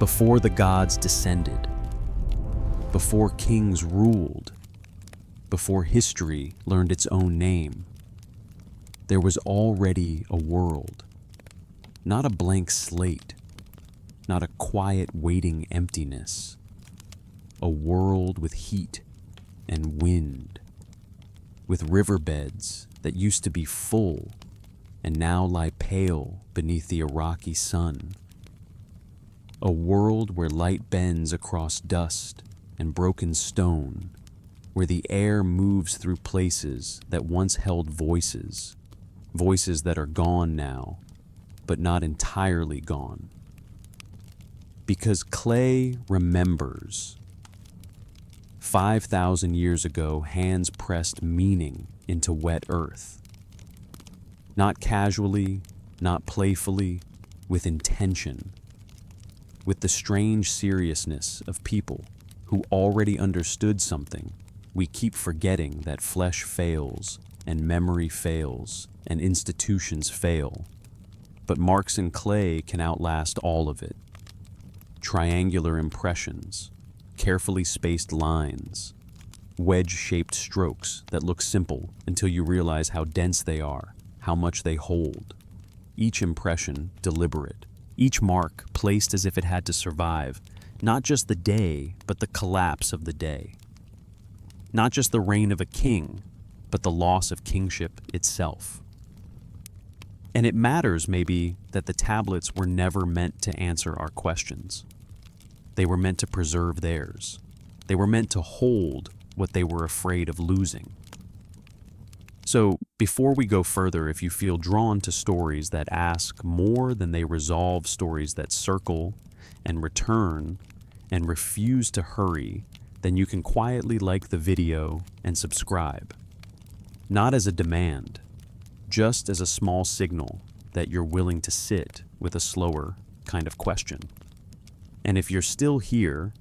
before the gods descended, before kings ruled, before history learned its own name, there was already a world, not a blank slate, not a quiet waiting emptiness, a world with heat and wind, with riverbeds that used to be full and now lie pale beneath the Iraqi sun, a world where light bends across dust and broken stone, where the air moves through places that once held voices, voices that are gone now, but not entirely gone. Because clay remembers. 5,000 years ago, hands pressed meaning into wet earth. Not casually, not playfully, with intention. With the strange seriousness of people who already understood something, we keep forgetting that flesh fails, and memory fails, and institutions fail. But marks in clay can outlast all of it. Triangular impressions, carefully spaced lines, wedge-shaped strokes that look simple until you realize how dense they are, how much they hold. Each impression deliberate, each mark placed as if it had to survive, not just the day, but the collapse of the day. Not just the reign of a king, but the loss of kingship itself. And it matters, maybe, that the tablets were never meant to answer our questions. They were meant to preserve theirs. They were meant to hold what they were afraid of losing. So, before we go further, if you feel drawn to stories that ask more than they resolve, stories that circle and return and refuse to hurry, then you can quietly like the video and subscribe. Not as a demand, just as a small signal that you're willing to sit with a slower kind of question. And if you're still here,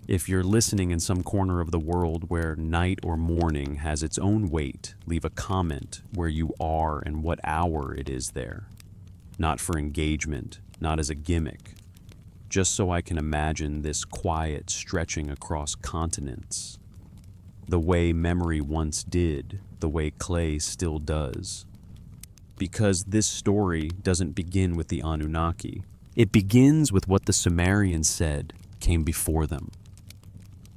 if you're listening in some corner of the world where night or morning has its own weight, leave a comment where you are and what hour it is there. Not for engagement, not as a gimmick, just so I can imagine this quiet stretching across continents. The way memory once did, the way clay still does. Because this story doesn't begin with the Anunnaki. It begins with what the Sumerians said came before them.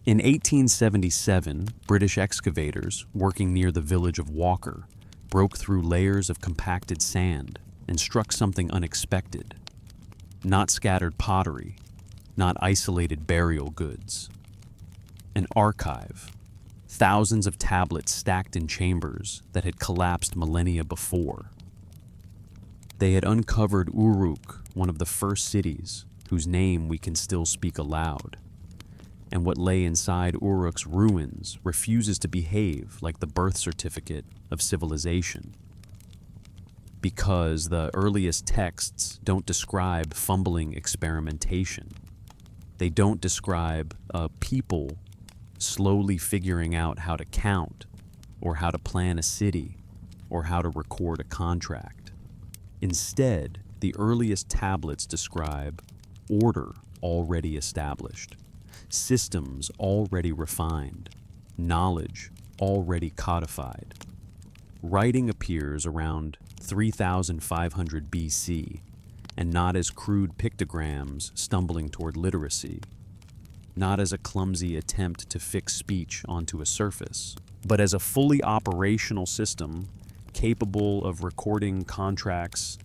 In 1877, British excavators working near the village of Walker broke through layers of compacted sand and struck something unexpected. Not scattered pottery, not isolated burial goods. An archive. Thousands of tablets stacked in chambers that had collapsed millennia before. They had uncovered Uruk, one of the first cities whose name we can still speak aloud. And what lay inside Uruk's ruins refuses to behave like the birth certificate of civilization. Because the earliest texts don't describe fumbling experimentation. They don't describe a people slowly figuring out how to count, or how to plan a city, or how to record a contract. Instead, the earliest tablets describe order already established, systems already refined, knowledge already codified. Writing appears around 3,500 BC, and not as crude pictograms stumbling toward literacy, not as a clumsy attempt to fix speech onto a surface, but as a fully operational system capable of recording contracts,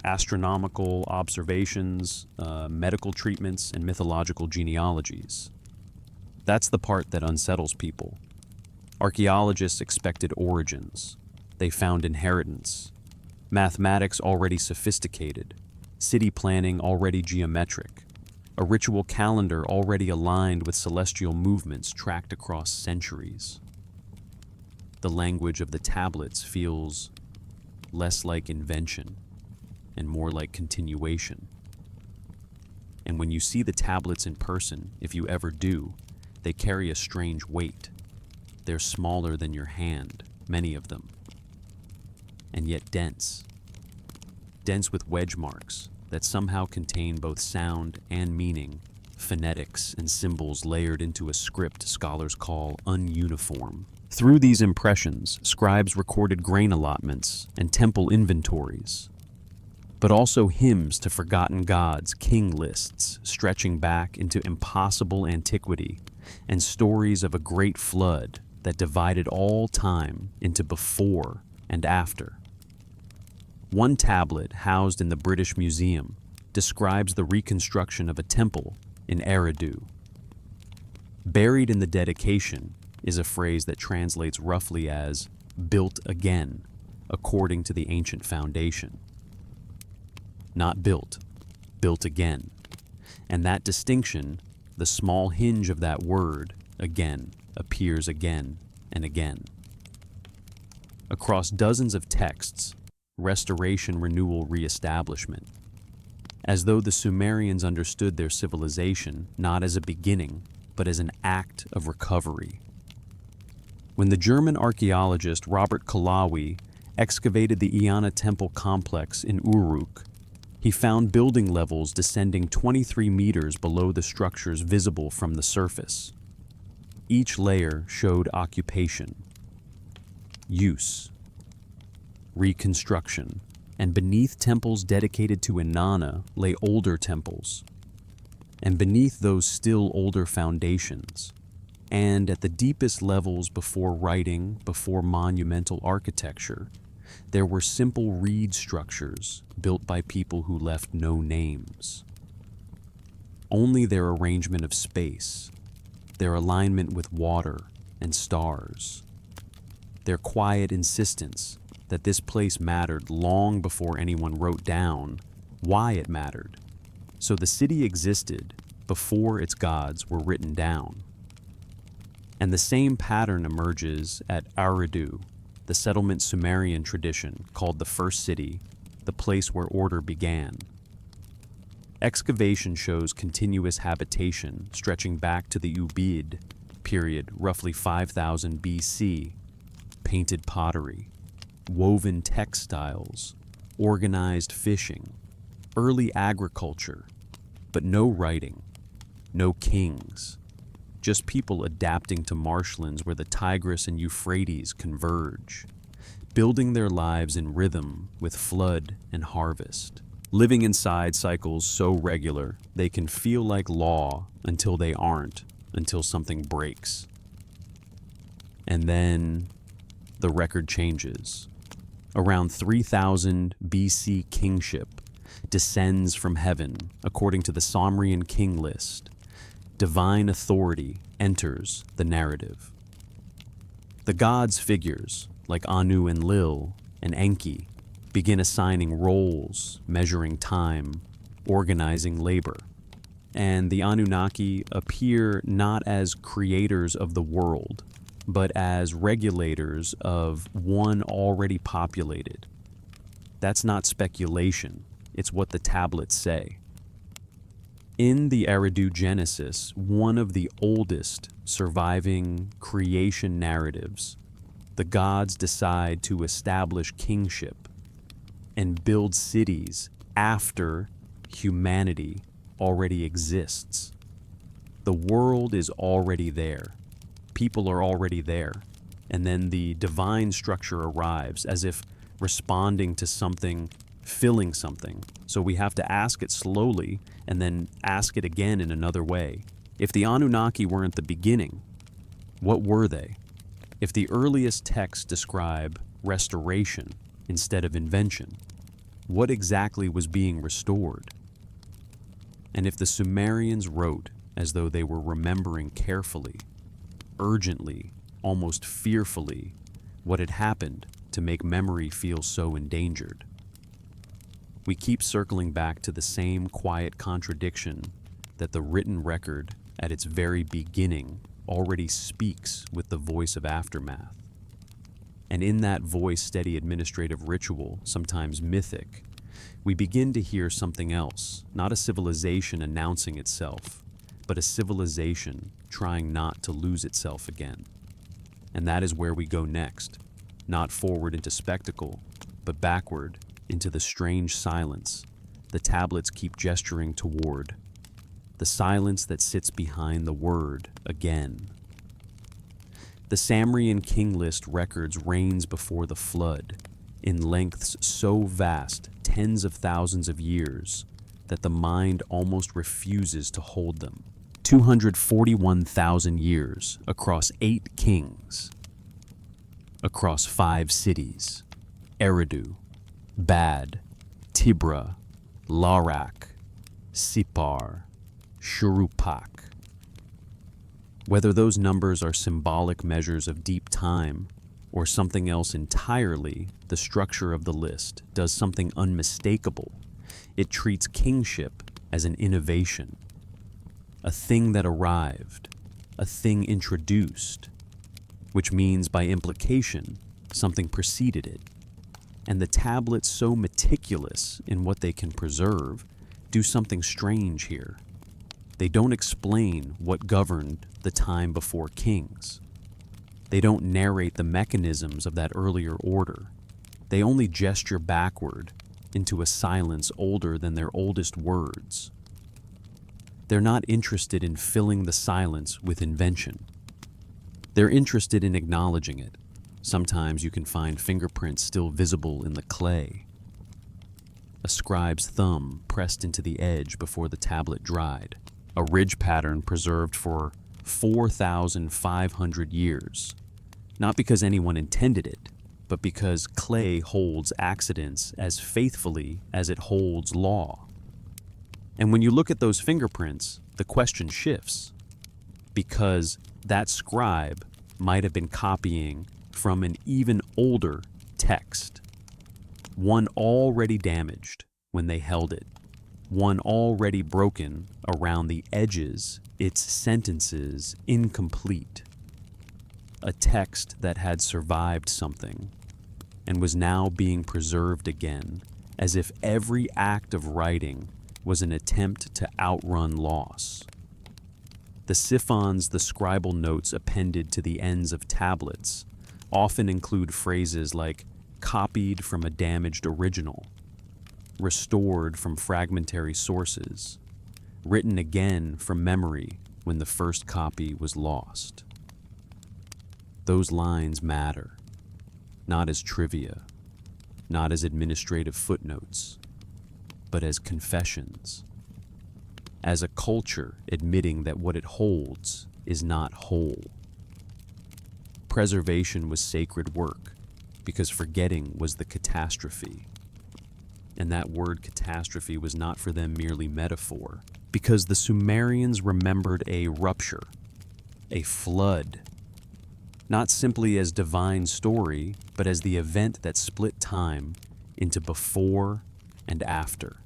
astronomical observations, medical treatments, and mythological genealogies. That's the part that unsettles people. Archaeologists expected origins. They found inheritance. Mathematics already sophisticated. City planning already geometric. A ritual calendar already aligned with celestial movements tracked across centuries. The language of the tablets feels less like invention and more like continuation. And when you see the tablets in person, if you ever do, they carry a strange weight. They're smaller than your hand, many of them, and yet dense. Dense with wedge marks that somehow contain both sound and meaning phonetics, and symbols layered into a script scholars call ununiform. Through these impressions, scribes recorded grain allotments and temple inventories, but also hymns to forgotten gods, king lists stretching back into impossible antiquity, and stories of a great flood that divided all time into before and after. One tablet housed in the British Museum describes the reconstruction of a temple in Eridu. Buried in the dedication is a phrase that translates roughly as built again, according to the ancient foundation. Not built, built again. And that distinction, the small hinge of that word, again, appears again and again. Across dozens of texts, restoration, renewal, reestablishment, as though the Sumerians understood their civilization not as a beginning, but as an act of recovery. When the German archaeologist Robert Kalawi excavated the Iana temple complex in Uruk, he found building levels descending 23 meters below the structures visible from the surface. Each layer showed occupation, use, reconstruction, and beneath temples dedicated to Inanna lay older temples. And beneath those still older foundations, and at the deepest levels before writing, before monumental architecture, there were simple reed structures built by people who left no names. Only their arrangement of space, their alignment with water and stars, their quiet insistence that this place mattered long before anyone wrote down why it mattered. So the city existed before its gods were written down. And the same pattern emerges at Eridu, the settlement Sumerian tradition called the first city, the place where order began. Excavation shows continuous habitation stretching back to the Ubid period, roughly 5000 BC, painted pottery, woven textiles, organized fishing, early agriculture, but no writing, no kings, just people adapting to marshlands where the Tigris and Euphrates converge, building their lives in rhythm with flood and harvest, living inside cycles so regular they can feel like law until they aren't, until something breaks. And then the record changes. Around 3000 BC, Kingship descends from heaven according to the Sumerian king list. Divine authority enters the narrative. The gods' figures, like Anu and Lil and Enki, begin assigning roles, measuring time, organizing labor. And the Anunnaki appear not as creators of the world, but as regulators of one already populated. That's not speculation, it's what the tablets say. In the Eridu Genesis, one of the oldest surviving creation narratives, the gods decide to establish kingship and build cities after humanity already exists. The world is already there. People are already there. And then the divine structure arrives as if responding to something, filling something. So we have to ask it slowly and then ask it again in another way. If the Anunnaki weren't the beginning, what were they? If the earliest texts describe restoration instead of invention, what exactly was being restored? And if the Sumerians wrote as though they were remembering carefully, urgently, almost fearfully, what had happened to make memory feel so endangered? We keep circling back to the same quiet contradiction that the written record at its very beginning already speaks with the voice of aftermath. And in that voice, steady administrative ritual, sometimes mythic, we begin to hear something else, not a civilization announcing itself, but a civilization trying not to lose itself again. And that is where we go next, not forward into spectacle, but backward into the strange silence the tablets keep gesturing toward, the silence that sits behind the word again. The Sumerian king list records reigns before the flood, in lengths so vast, tens of thousands of years, that the mind almost refuses to hold them. 241,000 years across 8 kings, across 5 cities: Eridu, Bad, Tibra, Larak, Sipar, Shurupak. Whether those numbers are symbolic measures of deep time or something else entirely, the structure of the list does something unmistakable. It treats kingship as an innovation, a thing that arrived, a thing introduced, which means by implication something preceded it. And the tablets, so meticulous in what they can preserve, do something strange here. They don't explain what governed the time before kings. They don't narrate the mechanisms of that earlier order. They only gesture backward into a silence older than their oldest words. They're not interested in filling the silence with invention. They're interested in acknowledging it. Sometimes you can find fingerprints still visible in the clay. A scribe's thumb pressed into the edge before the tablet dried. A ridge pattern preserved for 4,500 years. Not because anyone intended it, but because clay holds accidents as faithfully as it holds law. And when you look at those fingerprints, the question shifts, because that scribe might have been copying from an even older text, one already damaged when they held it, one already broken around the edges, its sentences incomplete, a text that had survived something and was now being preserved again, as if every act of writing was an attempt to outrun loss. The siphons the scribal notes appended to the ends of tablets often include phrases like copied from a damaged original, restored from fragmentary sources, written again from memory when the first copy was lost. Those lines matter, not as trivia, not as administrative footnotes, but as confessions, as a culture admitting that what it holds is not whole. Preservation was sacred work because forgetting was the catastrophe. And that word catastrophe was not for them merely metaphor, because the Sumerians remembered a rupture, a flood, not simply as divine story, but as the event that split time into before and after.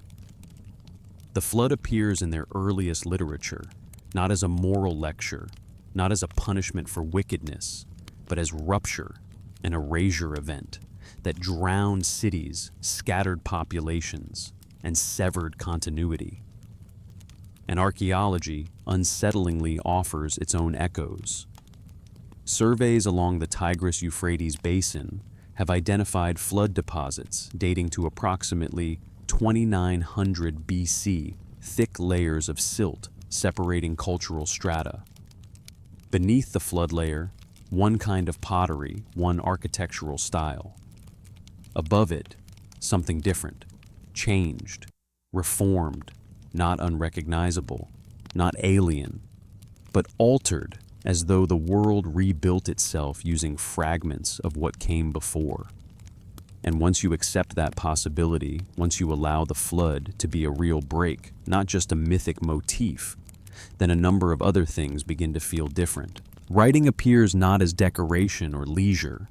The flood appears in their earliest literature, not as a moral lecture, not as a punishment for wickedness, but as rupture, an erasure event that drowned cities, scattered populations, and severed continuity. And archaeology unsettlingly offers its own echoes. Surveys along the Tigris-Euphrates basin have identified flood deposits dating to approximately 2900 BC, thick layers of silt separating cultural strata. Beneath the flood layer, one kind of pottery, one architectural style. Above it, something different, changed, reformed, not unrecognizable, not alien, but altered as though the world rebuilt itself using fragments of what came before. And once you accept that possibility, once you allow the flood to be a real break, not just a mythic motif, then a number of other things begin to feel different. Writing appears not as decoration or leisure,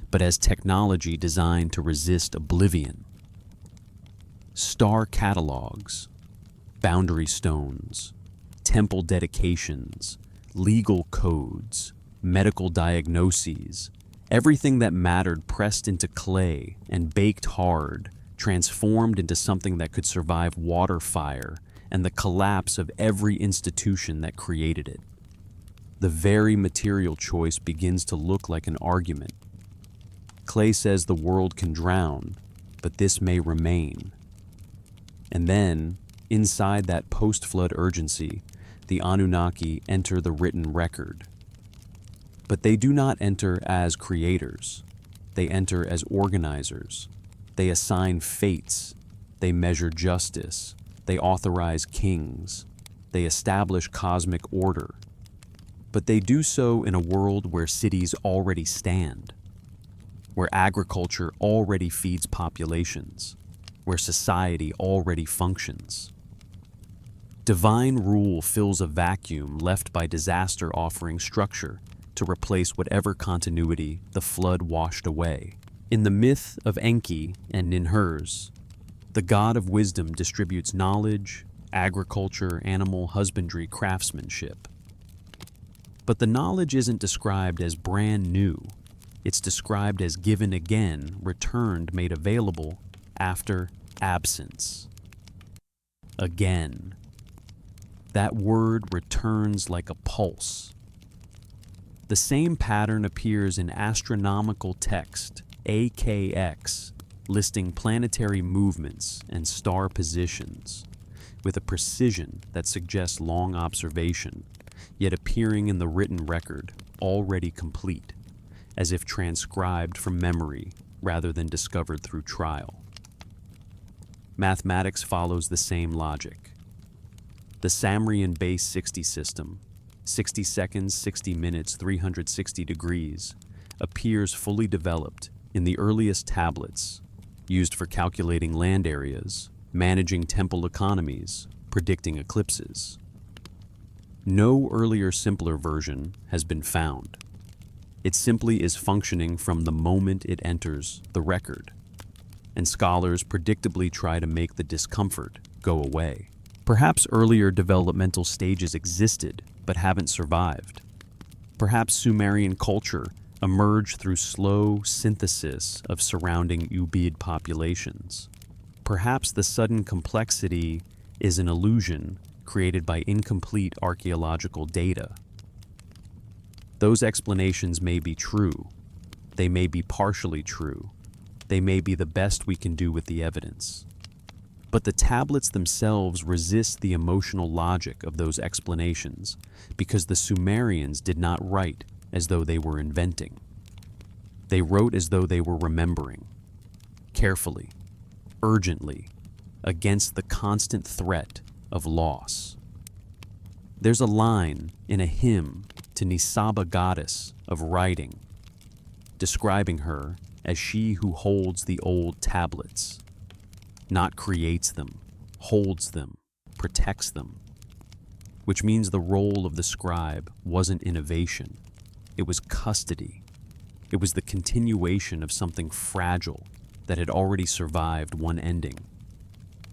but as technology designed to resist oblivion. Star catalogs, boundary stones, temple dedications, legal codes, medical diagnoses, everything that mattered pressed into clay and baked hard, transformed into something that could survive water fire and the collapse of every institution that created it. The very material choice begins to look like an argument. Clay says the world can drown, but this may remain. And then, inside that post-flood urgency, the Anunnaki enter the written record. But they do not enter as creators. They enter as organizers. They assign fates. They measure justice. They authorize kings. They establish cosmic order. But they do so in a world where cities already stand, where agriculture already feeds populations, where society already functions. Divine rule fills a vacuum left by disaster, offering structure to replace whatever continuity the flood washed away. In the myth of Enki and Ninhurs, the god of wisdom distributes knowledge, agriculture, animal husbandry, craftsmanship. But the knowledge isn't described as brand new. It's described as given again, returned, made available after absence. Again. That word returns like a pulse. The same pattern appears in astronomical text, AKX, listing planetary movements and star positions, with a precision that suggests long observation, yet appearing in the written record, already complete, as if transcribed from memory rather than discovered through trial. Mathematics follows the same logic. The Sumerian base 60 system, 60 seconds, 60 minutes, 360 degrees, appears fully developed in the earliest tablets, used for calculating land areas, managing temple economies, predicting eclipses. No earlier, simpler version has been found. It simply is functioning from the moment it enters the record, and scholars predictably try to make the discomfort go away. Perhaps earlier developmental stages existed but haven't survived. Perhaps Sumerian culture emerged through slow synthesis of surrounding Ubaid populations. Perhaps the sudden complexity is an illusion created by incomplete archaeological data. Those explanations may be true. They may be partially true. They may be the best we can do with the evidence. But the tablets themselves resist the emotional logic of those explanations because the Sumerians did not write as though they were inventing. They wrote as though they were remembering, carefully, urgently, against the constant threat of loss. There's a line in a hymn to Nisaba, goddess of writing, describing her as she who holds the old tablets, not creates them, holds them, protects them, which means the role of the scribe wasn't innovation, it was custody. It was the continuation of something fragile that had already survived one ending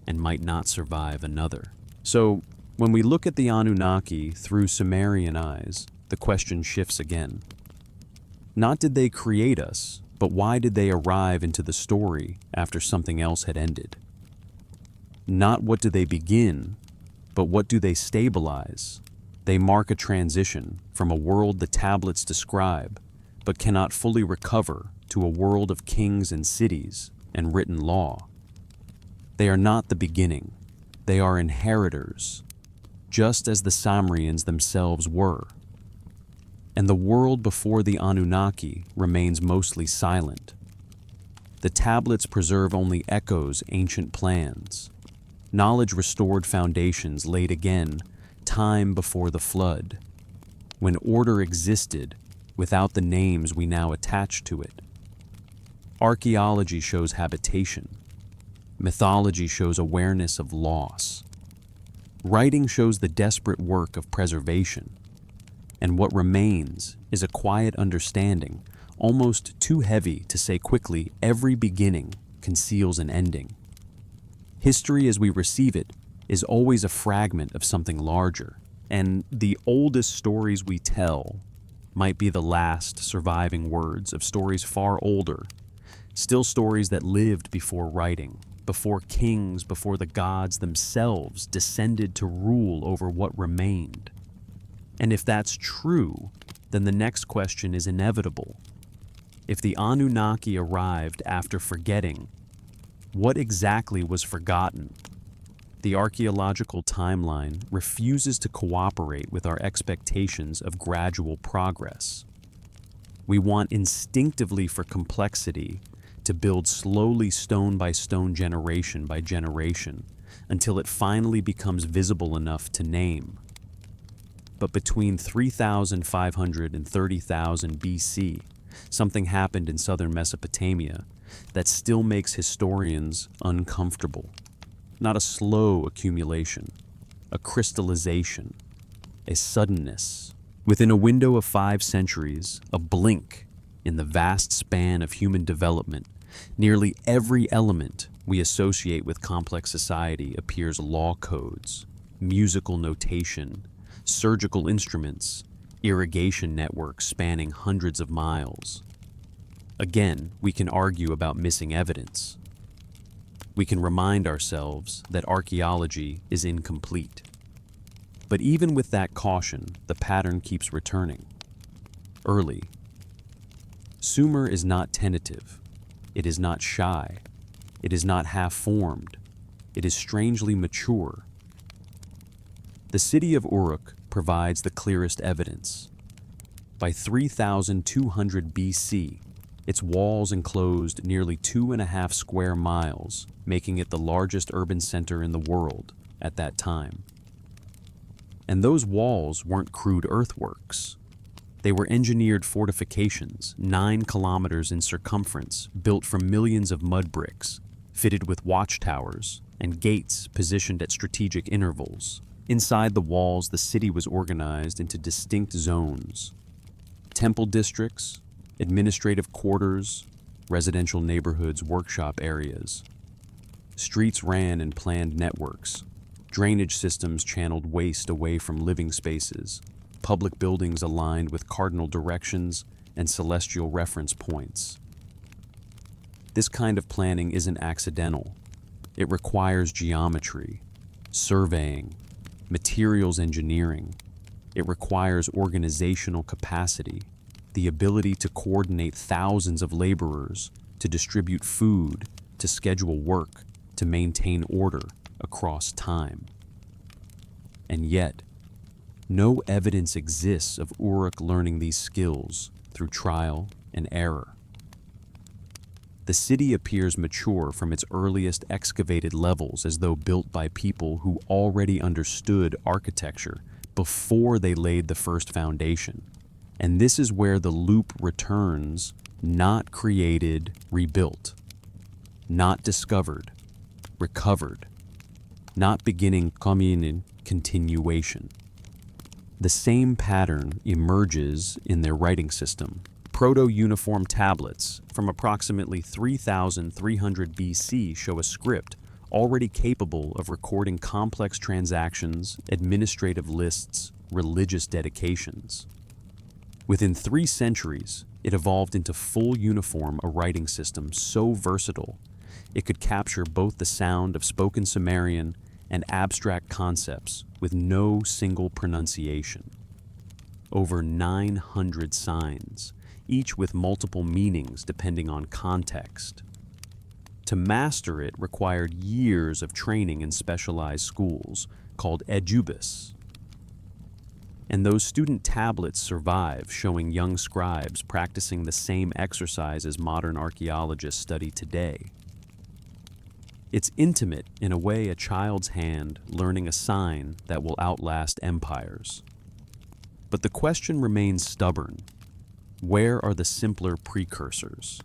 and might not survive another. So, when we look at the Anunnaki through Sumerian eyes, the question shifts again. Not did they create us, but why did they arrive into the story after something else had ended? Not what do they begin, but what do they stabilize? They mark a transition from a world the tablets describe, but cannot fully recover, to a world of kings and cities and written law. They are not the beginning. They are inheritors, just as the Sumerians themselves were. And the world before the Anunnaki remains mostly silent. The tablets preserve only echoes, ancient plans. Knowledge restored, foundations laid again, time before the flood, when order existed without the names we now attach to it. Archaeology shows habitation. Mythology shows awareness of loss. Writing shows the desperate work of preservation. And what remains is a quiet understanding, almost too heavy to say quickly, every beginning conceals an ending. History as we receive it is always a fragment of something larger, and the oldest stories we tell might be the last surviving words of stories far older, still stories that lived before writing, before kings, before the gods themselves descended to rule over what remained. And if that's true, then the next question is inevitable. If the Anunnaki arrived after forgetting, what exactly was forgotten? The archaeological timeline refuses to cooperate with our expectations of gradual progress. We want instinctively for complexity to build slowly stone by stone, generation by generation, until it finally becomes visible enough to name. But between 3,500 and 30,000 BC, something happened in southern Mesopotamia that still makes historians uncomfortable. Not a slow accumulation, a crystallization, a suddenness. Within a window of 5 centuries, a blink in the vast span of human development, nearly every element we associate with complex society appears: law codes, musical notation, surgical instruments, irrigation networks spanning hundreds of miles. Again, we can argue about missing evidence. We can remind ourselves that archaeology is incomplete. But even with that caution, the pattern keeps returning. Early. Sumer is not tentative. It is not shy. It is not half-formed. It is strangely mature. The city of Uruk provides the clearest evidence. By 3200 BC, its walls enclosed nearly 2.5 square miles, making it the largest urban center in the world at that time. And those walls weren't crude earthworks. They were engineered fortifications, 9 kilometers in circumference, built from millions of mud bricks, fitted with watchtowers and gates positioned at strategic intervals. Inside the walls, the city was organized into distinct zones: temple districts, administrative quarters, residential neighborhoods, workshop areas. Streets ran in planned networks. Drainage systems channeled waste away from living spaces. Public buildings aligned with cardinal directions and celestial reference points. This kind of planning isn't accidental. It requires geometry, surveying, materials engineering. It requires organizational capacity, the ability to coordinate thousands of laborers, to distribute food, to schedule work, to maintain order across time. And yet, no evidence exists of Uruk learning these skills through trial and error. The city appears mature from its earliest excavated levels, as though built by people who already understood architecture before they laid the first foundation. And this is where the loop returns: not created, rebuilt; not discovered, recovered; not beginning, coming in continuation. The same pattern emerges in their writing system. Proto-uniform tablets from approximately 3,300 BC show a script already capable of recording complex transactions, administrative lists, religious dedications. Within 3 centuries, it evolved into full uniform, a writing system so versatile it could capture both the sound of spoken Sumerian and abstract concepts with no single pronunciation. Over 900 signs, each with multiple meanings depending on context. To master it required years of training in specialized schools called edubis. And those student tablets survive, showing young scribes practicing the same exercises modern archaeologists study today. It's intimate, in a way, a child's hand learning a sign that will outlast empires. But the question remains stubborn. Where are the simpler precursors?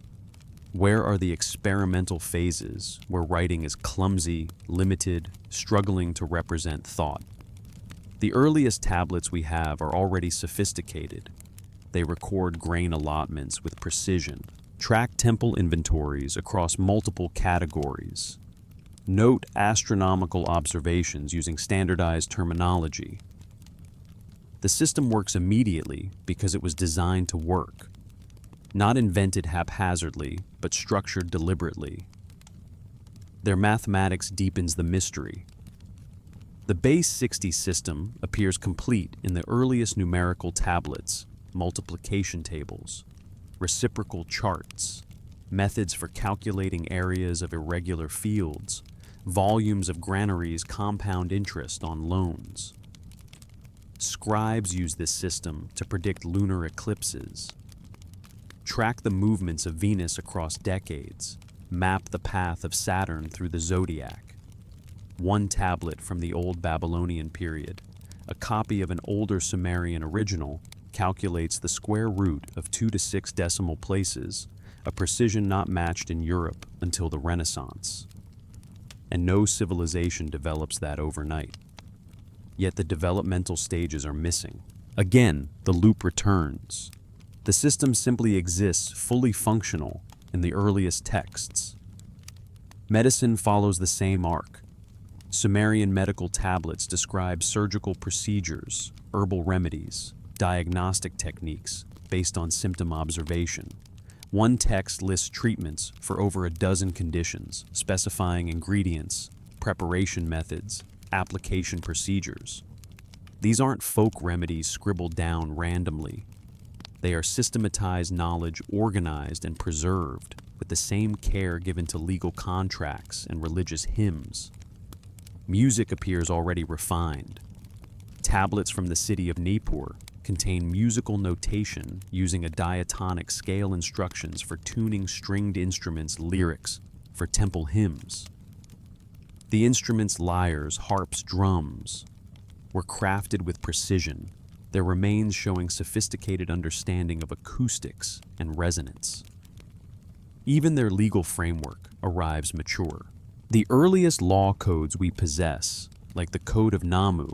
Where are the experimental phases where writing is clumsy, limited, struggling to represent thought? The earliest tablets we have are already sophisticated. They record grain allotments with precision, track temple inventories across multiple categories, note astronomical observations using standardized terminology. The system works immediately because it was designed to work, not invented haphazardly, but structured deliberately. Their mathematics deepens the mystery. The base 60 system appears complete in the earliest numerical tablets, multiplication tables, reciprocal charts, methods for calculating areas of irregular fields, Volumes of granaries compound interest on loans. Scribes use this system to predict lunar eclipses, track the movements of Venus across decades, map the path of Saturn through the zodiac. One tablet from the Old Babylonian period, a copy of an older Sumerian original, calculates the square root of 2 to 6 decimal places, a precision not matched in Europe until the Renaissance. And no civilization develops that overnight. Yet the developmental stages are missing. Again, the loop returns. The system simply exists fully functional in the earliest texts. Medicine follows the same arc. Sumerian medical tablets describe surgical procedures, herbal remedies, diagnostic techniques based on symptom observation. One text lists treatments for over a dozen conditions, specifying ingredients, preparation methods, application procedures. These aren't folk remedies scribbled down randomly. They are systematized knowledge organized and preserved with the same care given to legal contracts and religious hymns. Music appears already refined. Tablets from the city of Nippur contain musical notation using a diatonic scale instructions for tuning stringed instruments' lyrics for temple hymns. The instruments' lyres, harps, drums were crafted with precision, their remains showing sophisticated understanding of acoustics and resonance. Even their legal framework arrives mature. The earliest law codes we possess, like the Code of Namu,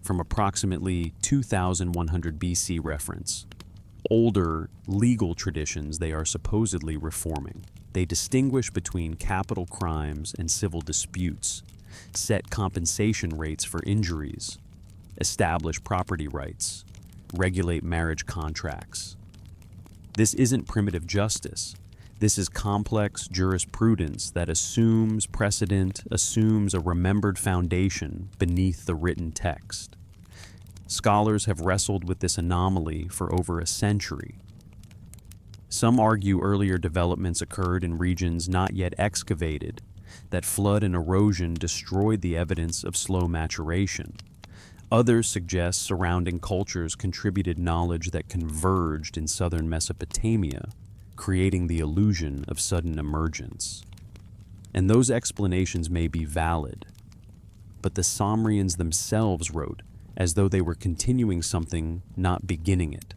from approximately 2100 BC reference, older legal traditions they are supposedly reforming. They distinguish between capital crimes and civil disputes, set compensation rates for injuries, establish property rights, regulate marriage contracts. This isn't primitive justice. This is complex jurisprudence that assumes precedent, assumes a remembered foundation beneath the written text. Scholars have wrestled with this anomaly for over a century. Some argue earlier developments occurred in regions not yet excavated, that flood and erosion destroyed the evidence of slow maturation. Others suggest surrounding cultures contributed knowledge that converged in southern Mesopotamia, creating the illusion of sudden emergence. And those explanations may be valid, but the Sumerians themselves wrote as though they were continuing something, not beginning it.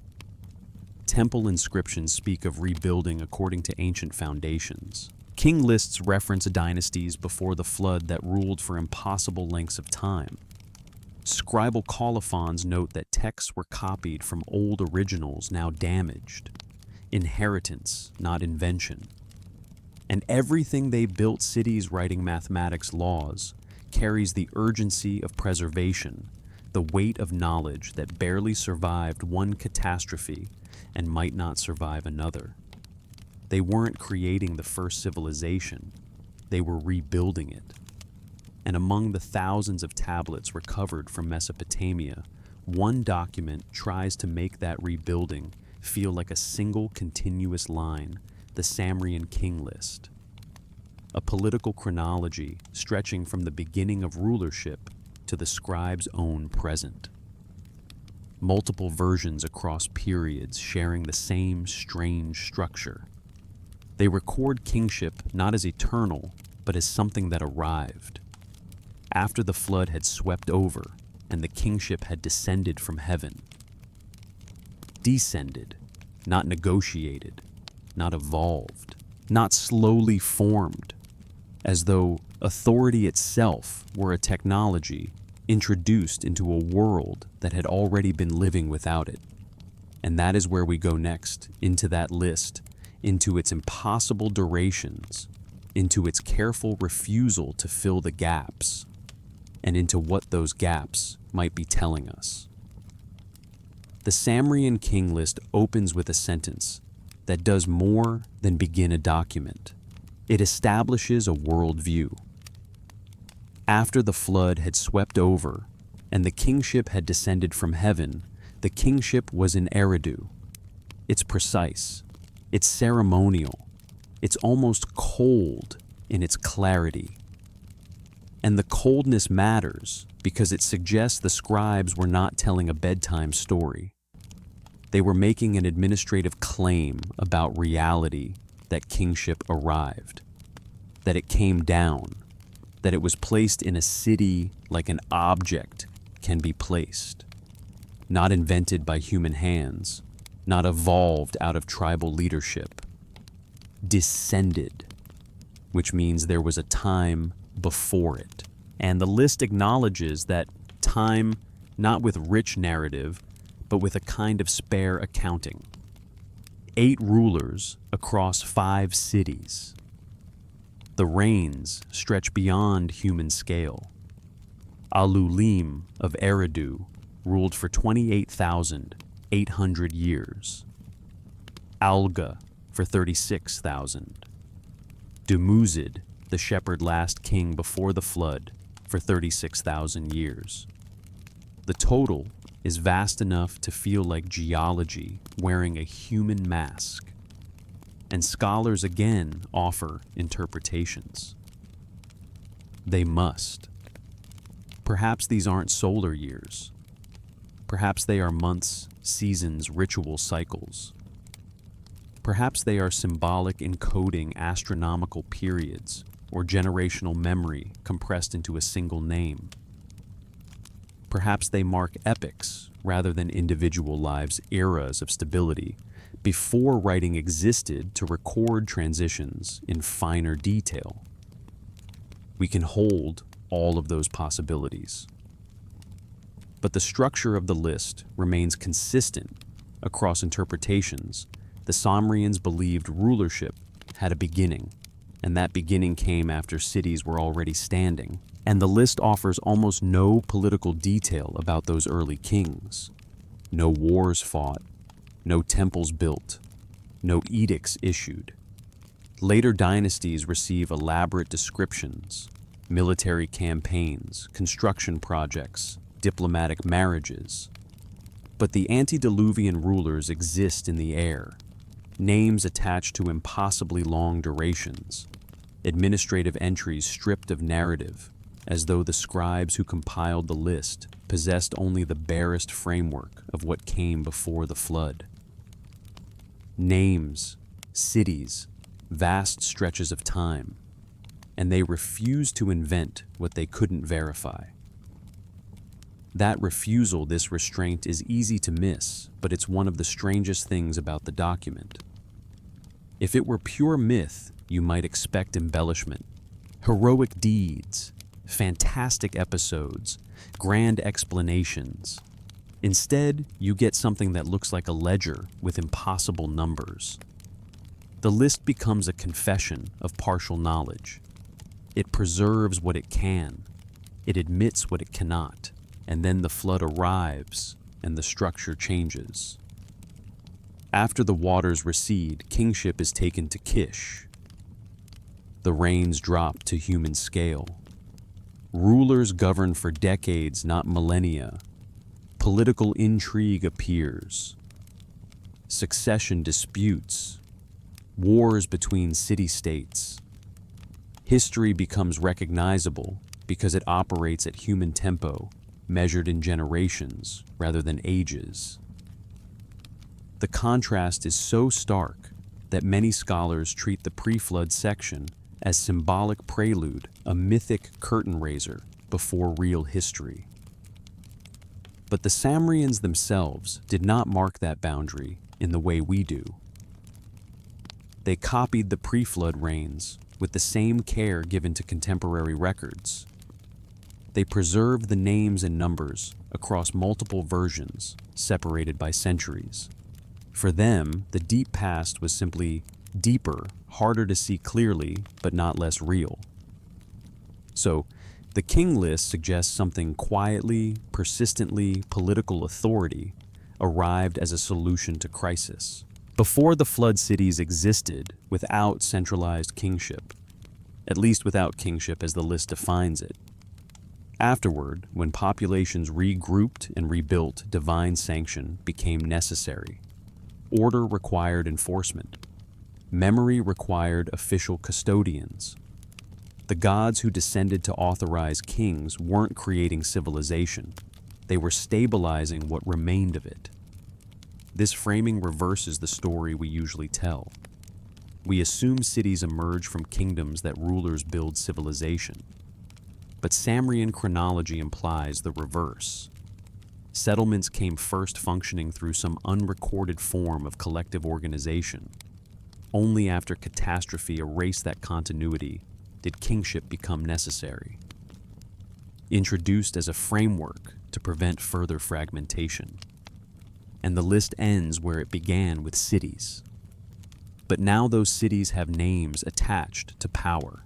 Temple inscriptions speak of rebuilding according to ancient foundations. King lists reference dynasties before the flood that ruled for impossible lengths of time. Scribal colophons note that texts were copied from old originals now damaged. Inheritance, not invention. And everything they built cities writing mathematics laws carries the urgency of preservation, the weight of knowledge that barely survived one catastrophe and might not survive another. They weren't creating the first civilization, they were rebuilding it. And among the thousands of tablets recovered from Mesopotamia, one document tries to make that rebuilding feel like a single continuous line, the Sumerian king list. A political chronology stretching from the beginning of rulership to the scribe's own present. Multiple versions across periods sharing the same strange structure. They record kingship not as eternal, but as something that arrived. After the flood had swept over and the kingship had descended from heaven. Descended, not negotiated, not evolved, not slowly formed, as though authority itself were a technology introduced into a world that had already been living without it. And that is where we go next, into that list, into its impossible durations, into its careful refusal to fill the gaps, and into what those gaps might be telling us. The Sumerian king list opens with a sentence that does more than begin a document. It establishes a worldview. After the flood had swept over and the kingship had descended from heaven, the kingship was in Eridu. It's precise, it's ceremonial, it's almost cold in its clarity. And the coldness matters because it suggests the scribes were not telling a bedtime story. They were making an administrative claim about reality, that kingship arrived, that it came down, that it was placed in a city like an object can be placed, not invented by human hands, not evolved out of tribal leadership, descended, which means there was a time before it. And the list acknowledges that time, not with rich narrative, but with a kind of spare accounting. 8 rulers across 5 cities. The reigns stretch beyond human scale. Alulim of Eridu ruled for 28,800 years. Alga for 36,000. Dumuzid, the shepherd last king before the flood, for 36,000 years. The total is vast enough to feel like geology wearing a human mask. And scholars again offer interpretations. They must. Perhaps these aren't solar years. Perhaps they are months, seasons, ritual cycles. Perhaps they are symbolic encoding astronomical periods or generational memory compressed into a single name. Perhaps they mark epochs rather than individual lives' eras of stability before writing existed to record transitions in finer detail. We can hold all of those possibilities. But the structure of the list remains consistent across interpretations. The Sumerians believed rulership had a beginning, and that beginning came after cities were already standing. And the list offers almost no political detail about those early kings. No wars fought, no temples built, no edicts issued. Later dynasties receive elaborate descriptions, military campaigns, construction projects, diplomatic marriages. But the antediluvian rulers exist in the air, names attached to impossibly long durations, administrative entries stripped of narrative, as though the scribes who compiled the list possessed only the barest framework of what came before the flood. Names, cities, vast stretches of time, and they refused to invent what they couldn't verify. That refusal, this restraint, is easy to miss, but it's one of the strangest things about the document. If it were pure myth, you might expect embellishment, heroic deeds, fantastic episodes, grand explanations. Instead, you get something that looks like a ledger with impossible numbers. The list becomes a confession of partial knowledge. It preserves what it can. It admits what it cannot. And then the flood arrives, and the structure changes. After the waters recede, kingship is taken to Kish. The rains drop to human scale. Rulers govern for decades, not millennia. Political intrigue appears. Succession disputes. Wars between city-states. History becomes recognizable because it operates at human tempo, measured in generations rather than ages. The contrast is so stark that many scholars treat the pre-flood section as symbolic prelude, a mythic curtain raiser before real history. But the Sumerians themselves did not mark that boundary in the way we do. They copied the pre-flood reigns with the same care given to contemporary records. They preserved the names and numbers across multiple versions, separated by centuries. For them, the deep past was simply deeper, harder to see clearly, but not less real. So, the king list suggests something quietly, persistently political authority arrived as a solution to crisis. Before the flood cities existed without centralized kingship, at least without kingship as the list defines it. Afterward, when populations regrouped and rebuilt, divine sanction became necessary. Order required enforcement. Memory required official custodians. The gods who descended to authorize kings weren't creating civilization. They were stabilizing what remained of it. This framing reverses the story we usually tell. We assume cities emerge from kingdoms that rulers build civilization. But Sumerian chronology implies the reverse. Settlements came first functioning through some unrecorded form of collective organization. Only after catastrophe erased that continuity did kingship become necessary. Introduced as a framework to prevent further fragmentation. And the list ends where it began with cities. But now those cities have names attached to power.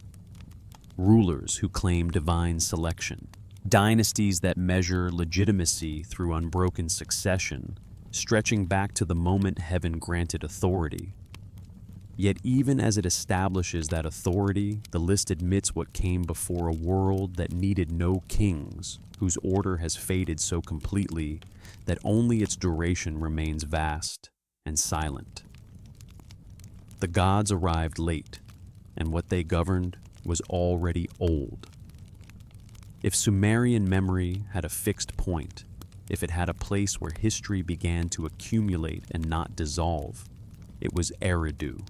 Rulers who claim divine selection. Dynasties that measure legitimacy through unbroken succession, stretching back to the moment heaven granted authority. Yet even as it establishes that authority, the list admits what came before a world that needed no kings, whose order has faded so completely that only its duration remains vast and silent. The gods arrived late, and what they governed was already old. If Sumerian memory had a fixed point, if it had a place where history began to accumulate and not dissolve, it was Eridu.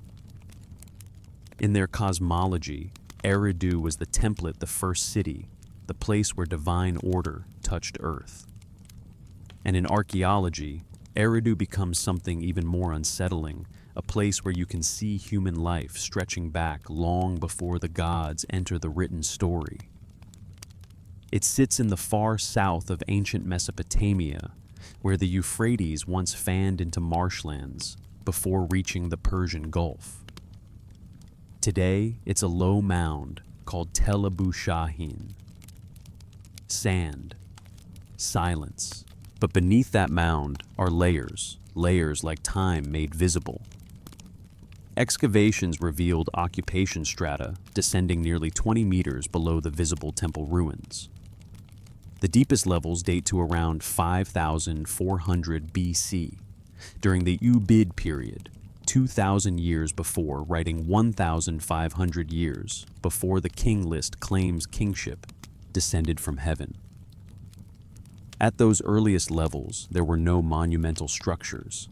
In their cosmology, Eridu was the template, the first city, the place where divine order touched Earth. And in archaeology, Eridu becomes something even more unsettling, a place where you can see human life stretching back long before the gods enter the written story. It sits in the far south of ancient Mesopotamia, where the Euphrates once fanned into marshlands before reaching the Persian Gulf. Today, it's a low mound called Tel Abu Shahin. Sand, silence. But beneath that mound are layers like time made visible. Excavations revealed occupation strata descending nearly 20 meters below the visible temple ruins. The deepest levels date to around 5,400 BC, during the Ubid period, 2,000 years before, writing 1,500 years before the king list claims kingship descended from heaven. At those earliest levels, there were no monumental structures,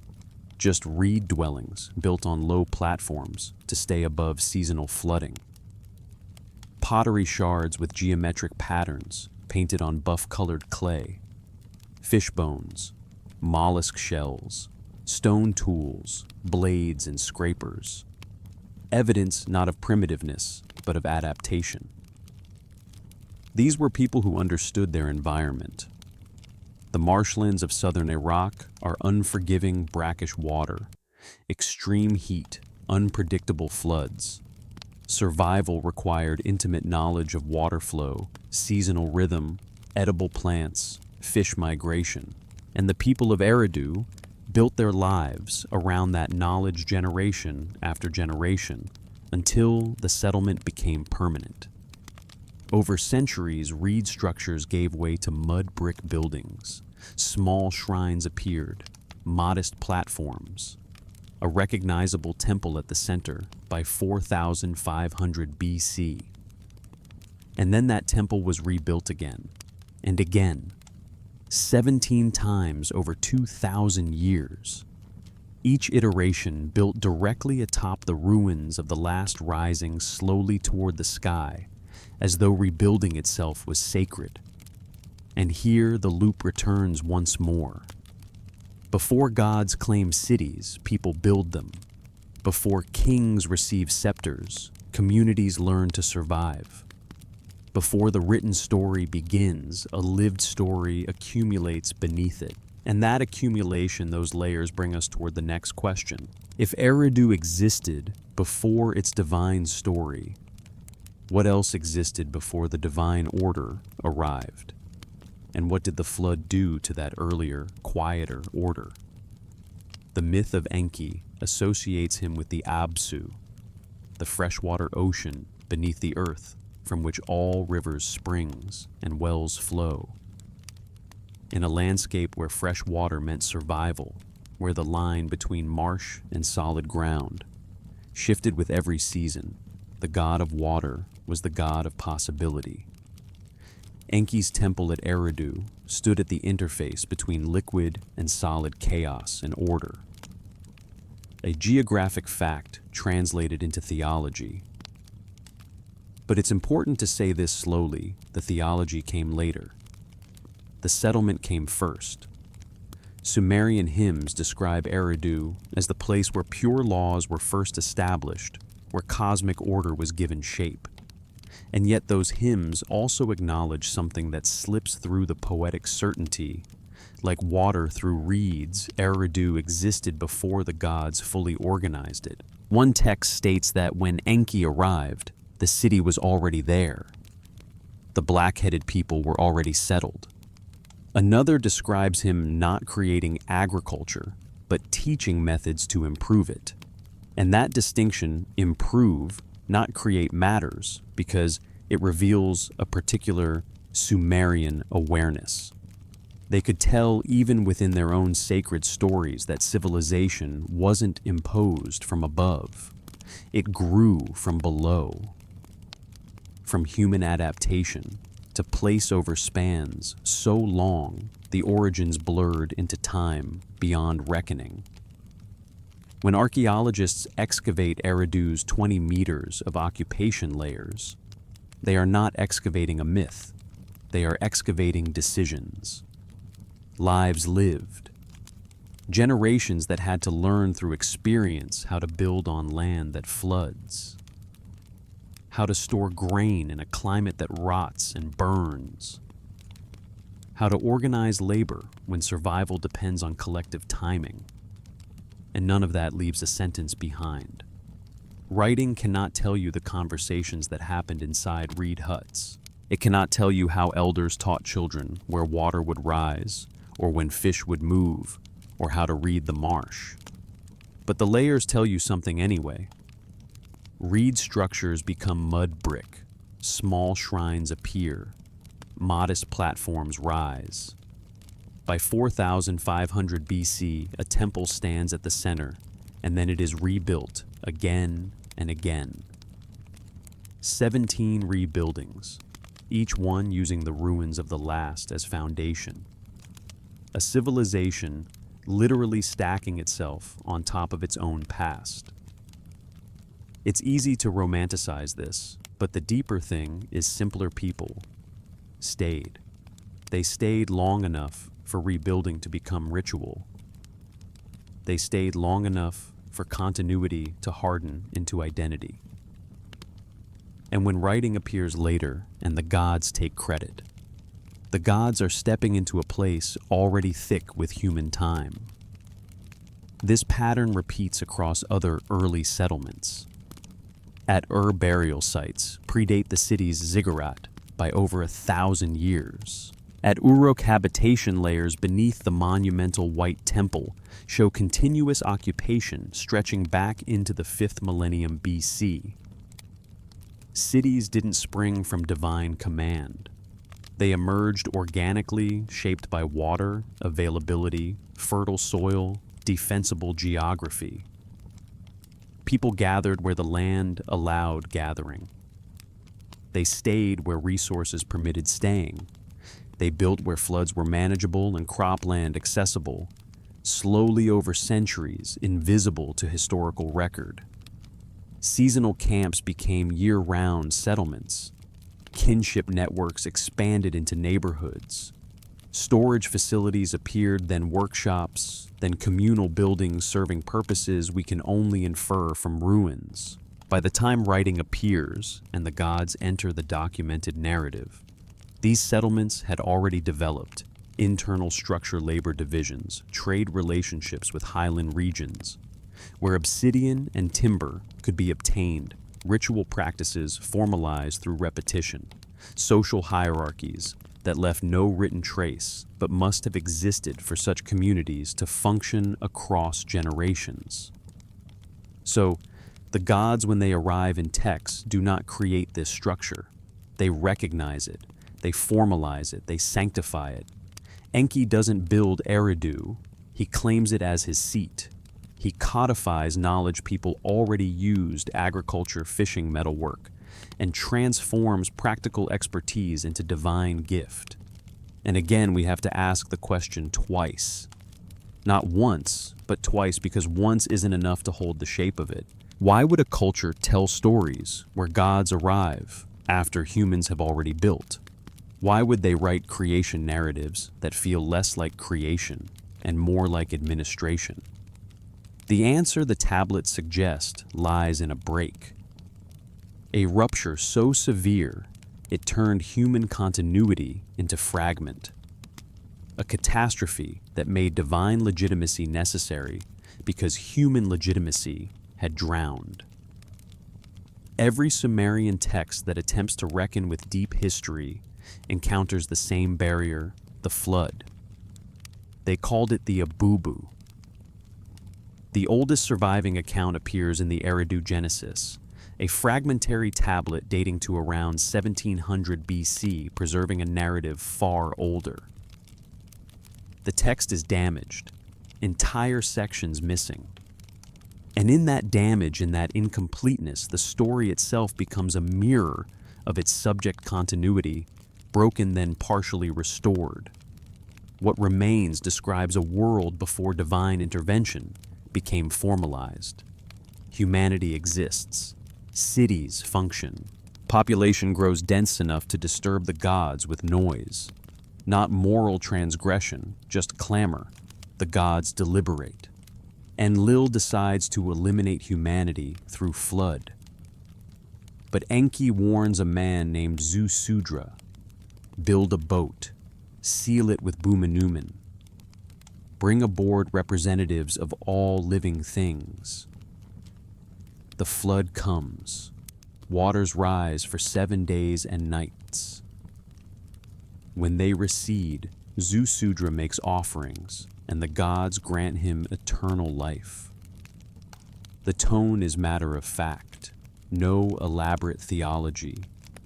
just reed dwellings built on low platforms to stay above seasonal flooding. Pottery shards with geometric patterns painted on buff-colored clay, fish bones, mollusk shells, stone tools, blades, and scrapers. Evidence not of primitiveness, but of adaptation. These were people who understood their environment. The marshlands of southern Iraq are unforgiving, brackish water, extreme heat, unpredictable floods. Survival required intimate knowledge of water flow, seasonal rhythm, edible plants, fish migration. And the people of Eridu built their lives around that knowledge generation after generation until the settlement became permanent. Over centuries, reed structures gave way to mud brick buildings. Small shrines appeared, modest platforms. A recognizable temple at the center by 4,500 BC. And then that temple was rebuilt again, and again, 17 times over 2,000 years. Each iteration built directly atop the ruins of the last, rising slowly toward the sky, as though rebuilding itself was sacred. And here the loop returns once more. Before gods claim cities, people build them. Before kings receive scepters, communities learn to survive. Before the written story begins, a lived story accumulates beneath it. And that accumulation, those layers, bring us toward the next question. If Eridu existed before its divine story, what else existed before the divine order arrived? And what did the flood do to that earlier, quieter order? The myth of Enki associates him with the Absu, the freshwater ocean beneath the earth, from which all rivers, springs, and wells flow. In a landscape where fresh water meant survival, where the line between marsh and solid ground shifted with every season, the god of water was the god of possibility. Enki's temple at Eridu stood at the interface between liquid and solid chaos and order. A geographic fact translated into theology. But it's important to say this slowly: the theology came later. The settlement came first. Sumerian hymns describe Eridu as the place where pure laws were first established, where cosmic order was given shape. And yet those hymns also acknowledge something that slips through the poetic certainty. Like water through reeds, Eridu existed before the gods fully organized it. One text states that when Enki arrived, the city was already there. The black-headed people were already settled. Another describes him not creating agriculture, but teaching methods to improve it. And that distinction, improve, not create, matters because it reveals a particular Sumerian awareness. They could tell even within their own sacred stories that civilization wasn't imposed from above. It grew from below. From human adaptation to place over spans so long the origins blurred into time beyond reckoning. When archaeologists excavate Eridu's 20 meters of occupation layers, they are not excavating a myth. They are excavating decisions. Lives lived. Generations that had to learn through experience how to build on land that floods. How to store grain in a climate that rots and burns. How to organize labor when survival depends on collective timing. And none of that leaves a sentence behind. Writing cannot tell you the conversations that happened inside reed huts. It cannot tell you how elders taught children where water would rise, or when fish would move, or how to read the marsh. But the layers tell you something anyway. Reed structures become mud brick, small shrines appear, modest platforms rise. By 4,500 BC, a temple stands at the center, and then it is rebuilt again and again. 17 rebuildings, each one using the ruins of the last as foundation. A civilization literally stacking itself on top of its own past. It's easy to romanticize this, but the deeper thing is simpler people stayed. They stayed long enough for rebuilding to become ritual. They stayed long enough for continuity to harden into identity. And when writing appears later and the gods take credit, the gods are stepping into a place already thick with human time. This pattern repeats across other early settlements. At burial sites predate the city's ziggurat by over 1,000 years. At Uruk, habitation layers beneath the monumental White Temple show continuous occupation stretching back into the 5th millennium BC. Cities didn't spring from divine command. They emerged organically, shaped by water, availability, fertile soil, defensible geography. People gathered where the land allowed gathering. They stayed where resources permitted staying. They built where floods were manageable and cropland accessible, slowly over centuries, invisible to historical record. Seasonal camps became year-round settlements. Kinship networks expanded into neighborhoods. Storage facilities appeared, then workshops, then communal buildings serving purposes we can only infer from ruins. By the time writing appears and the gods enter the documented narrative, these settlements had already developed internal structure-labor divisions, trade relationships with highland regions, where obsidian and timber could be obtained, ritual practices formalized through repetition, social hierarchies that left no written trace but must have existed for such communities to function across generations. So, the gods, when they arrive in texts, do not create this structure. They recognize it, they formalize it, they sanctify it. Enki doesn't build Eridu, he claims it as his seat. He codifies knowledge people already used: agriculture, fishing, metalwork, and transforms practical expertise into divine gift. And again, we have to ask the question twice. Not once, but twice, because once isn't enough to hold the shape of it. Why would a culture tell stories where gods arrive after humans have already built? Why would they write creation narratives that feel less like creation and more like administration? The answer the tablets suggest lies in a break. A rupture so severe it turned human continuity into fragment. A catastrophe that made divine legitimacy necessary because human legitimacy had drowned. Every Sumerian text that attempts to reckon with deep history encounters the same barrier, the flood. They called it the Abubu. The oldest surviving account appears in the Eridu Genesis, a fragmentary tablet dating to around 1700 BC, preserving a narrative far older. The text is damaged, entire sections missing. And in that damage, in that incompleteness, the story itself becomes a mirror of its subject continuity, broken then partially restored. What remains describes a world before divine intervention became formalized. Humanity exists. Cities function. Population grows dense enough to disturb the gods with noise. Not moral transgression, just clamor. The gods deliberate. Enlil decides to eliminate humanity through flood. But Enki warns a man named Zu-Sudra, build a boat, seal it with Bumanuman, bring aboard representatives of all living things. The flood comes. Waters rise for 7 days and nights. When they recede, Zu-Sudra makes offerings, and the gods grant him eternal life. The tone is matter of fact, no elaborate theology,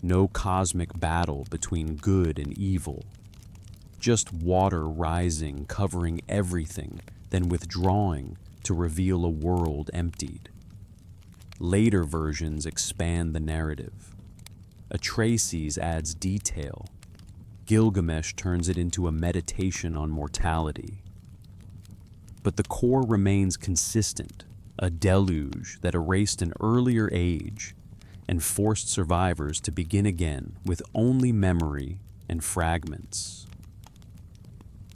no cosmic battle between good and evil. Just water rising, covering everything, then withdrawing to reveal a world emptied. Later versions expand the narrative. Atraces adds detail. Gilgamesh turns it into a meditation on mortality. But the core remains consistent, a deluge that erased an earlier age and forced survivors to begin again with only memory and fragments.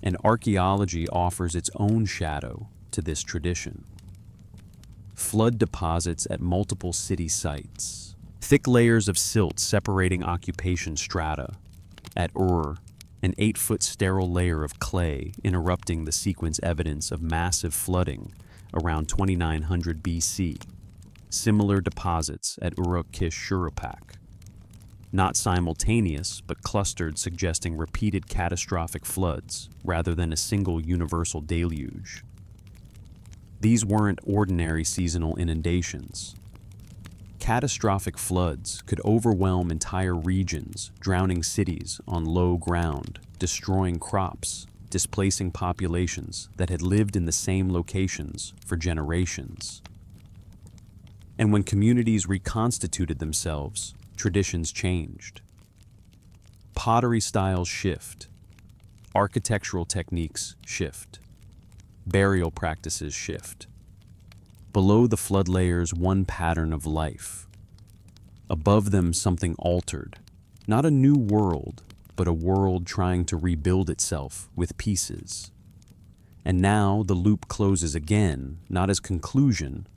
And archaeology offers its own shadow to this tradition. Flood deposits at multiple city sites, thick layers of silt separating occupation strata. At Uruk, an 8-foot sterile layer of clay interrupting the sequence evidence of massive flooding around 2900 BC. Similar deposits at Uruk Kish Shurupak. Not simultaneous, but clustered, suggesting repeated catastrophic floods rather than a single universal deluge. These weren't ordinary seasonal inundations. Catastrophic floods could overwhelm entire regions, drowning cities on low ground, destroying crops, displacing populations that had lived in the same locations for generations. And when communities reconstituted themselves, traditions changed. Pottery styles shift. Architectural techniques shift. Burial practices shift. Below the flood layers, one pattern of life. Above them, something altered. Not a new world, but a world trying to rebuild itself with pieces. And now the loop closes again, not as conclusion,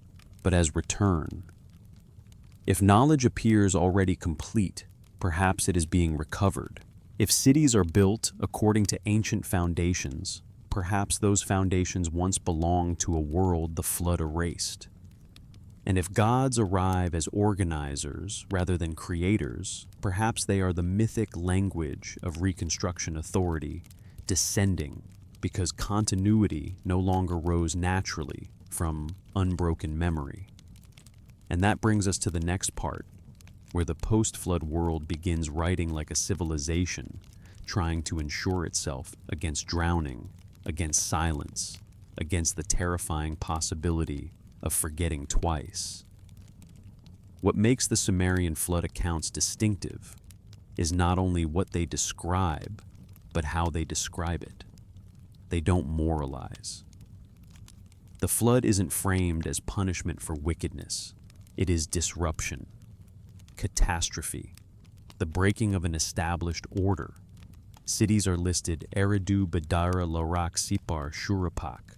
but as return. If knowledge appears already complete, perhaps it is being recovered. If cities are built according to ancient foundations, perhaps those foundations once belonged to a world the flood erased. And if gods arrive as organizers rather than creators, perhaps they are the mythic language of reconstruction authority, descending because continuity no longer rose naturally from unbroken memory. And that brings us to the next part, where the post-flood world begins writing like a civilization, trying to ensure itself against drowning, against silence, against the terrifying possibility of forgetting twice. What makes the Sumerian flood accounts distinctive is not only what they describe, but how they describe it. They don't moralize. The flood isn't framed as punishment for wickedness. It is disruption, catastrophe, the breaking of an established order. Cities are listed Eridu, Badara, Larak, Sipar, Shurapak,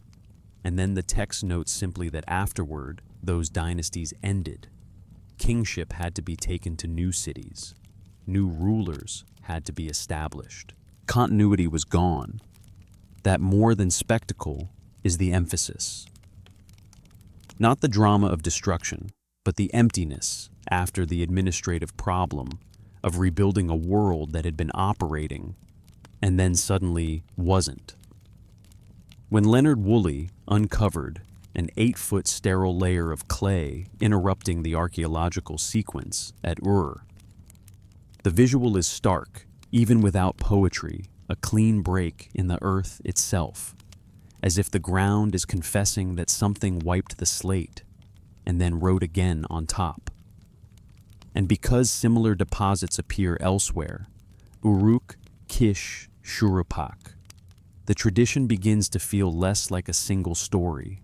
and then the text notes simply that afterward, those dynasties ended. Kingship had to be taken to new cities. New rulers had to be established. Continuity was gone. That more than spectacle is the emphasis. Not the drama of destruction, but the emptiness after the administrative problem of rebuilding a world that had been operating and then suddenly wasn't. When Leonard Woolley uncovered an 8-foot sterile layer of clay interrupting the archaeological sequence at Uruk, the visual is stark, even without poetry, a clean break in the earth itself, as if the ground is confessing that something wiped the slate and then wrote again on top. And because similar deposits appear elsewhere, Uruk, Kish, Shurapak, the tradition begins to feel less like a single story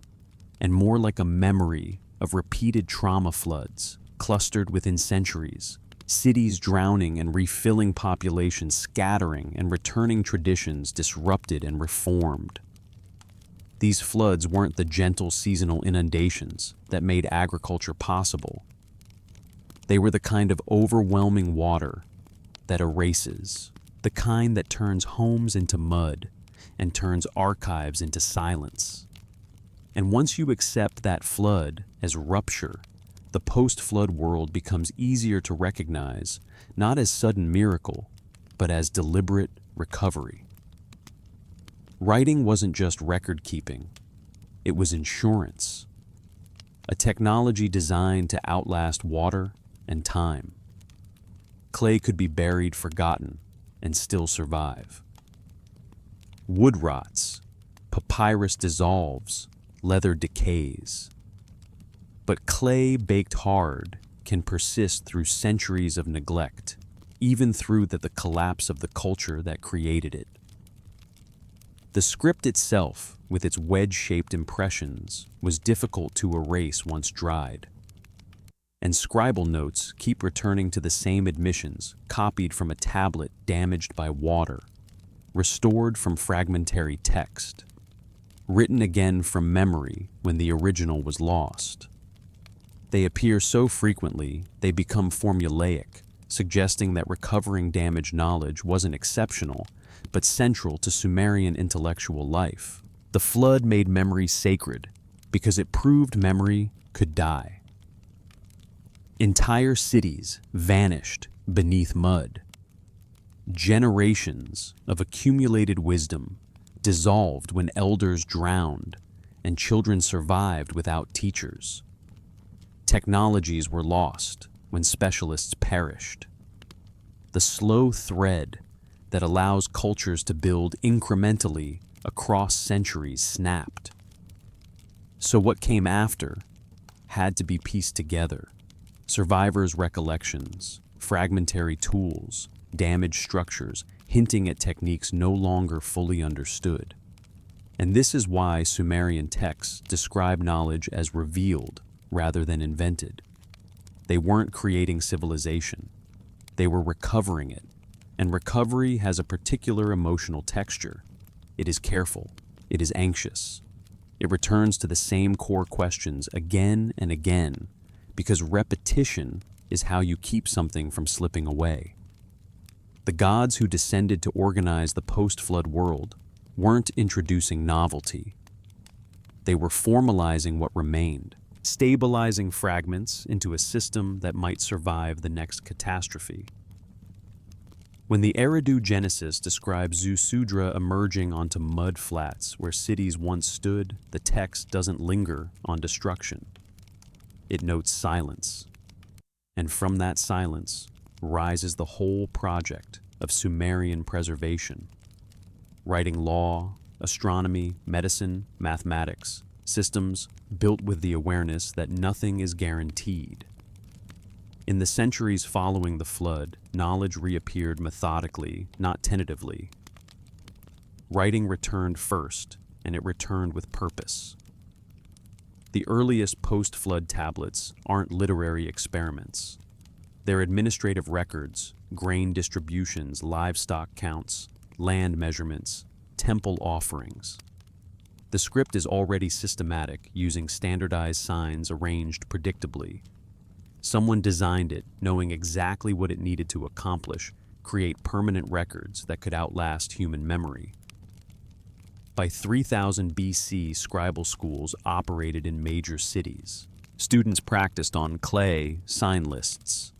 and more like a memory of repeated trauma floods clustered within centuries, cities drowning and refilling populations scattering and returning traditions disrupted and reformed. These floods weren't the gentle seasonal inundations that made agriculture possible. They were the kind of overwhelming water that erases, the kind that turns homes into mud and turns archives into silence. And once you accept that flood as rupture, the post-flood world becomes easier to recognize, not as sudden miracle, but as deliberate recovery. Writing wasn't just record-keeping, it was insurance, a technology designed to outlast water and time. Clay could be buried forgotten and still survive. Wood rots, papyrus dissolves, leather decays. But clay baked hard can persist through centuries of neglect, even through the collapse of the culture that created it. The script itself, with its wedge-shaped impressions, was difficult to erase once dried. And scribal notes keep returning to the same admissions, copied from a tablet damaged by water, restored from fragmentary text, written again from memory when the original was lost. They appear so frequently, they become formulaic, suggesting that recovering damaged knowledge wasn't exceptional, but central to Sumerian intellectual life. The flood made memory sacred because it proved memory could die. Entire cities vanished beneath mud. Generations of accumulated wisdom dissolved when elders drowned and children survived without teachers. Technologies were lost when specialists perished. The slow thread that allows cultures to build incrementally across centuries snapped. So what came after had to be pieced together. Survivors' recollections, fragmentary tools, damaged structures, hinting at techniques no longer fully understood. And this is why Sumerian texts describe knowledge as revealed rather than invented. They weren't creating civilization. They were recovering it. And recovery has a particular emotional texture. It is careful. It is anxious. It returns to the same core questions again and again, because repetition is how you keep something from slipping away. The gods who descended to organize the post-flood world weren't introducing novelty. They were formalizing what remained, stabilizing fragments into a system that might survive the next catastrophe. When the Eridu Genesis describes Zusudra emerging onto mud flats where cities once stood, the text doesn't linger on destruction. It notes silence. And from that silence rises the whole project of Sumerian preservation. Writing law, astronomy, medicine, mathematics, systems built with the awareness that nothing is guaranteed. In the centuries following the flood, knowledge reappeared methodically, not tentatively. Writing returned first, and it returned with purpose. The earliest post-flood tablets aren't literary experiments. They're administrative records, grain distributions, livestock counts, land measurements, temple offerings. The script is already systematic, using standardized signs arranged predictably. Someone designed it, knowing exactly what it needed to accomplish, create permanent records that could outlast human memory. By 3000 BC, scribal schools operated in major cities. Students practiced on clay, sign lists,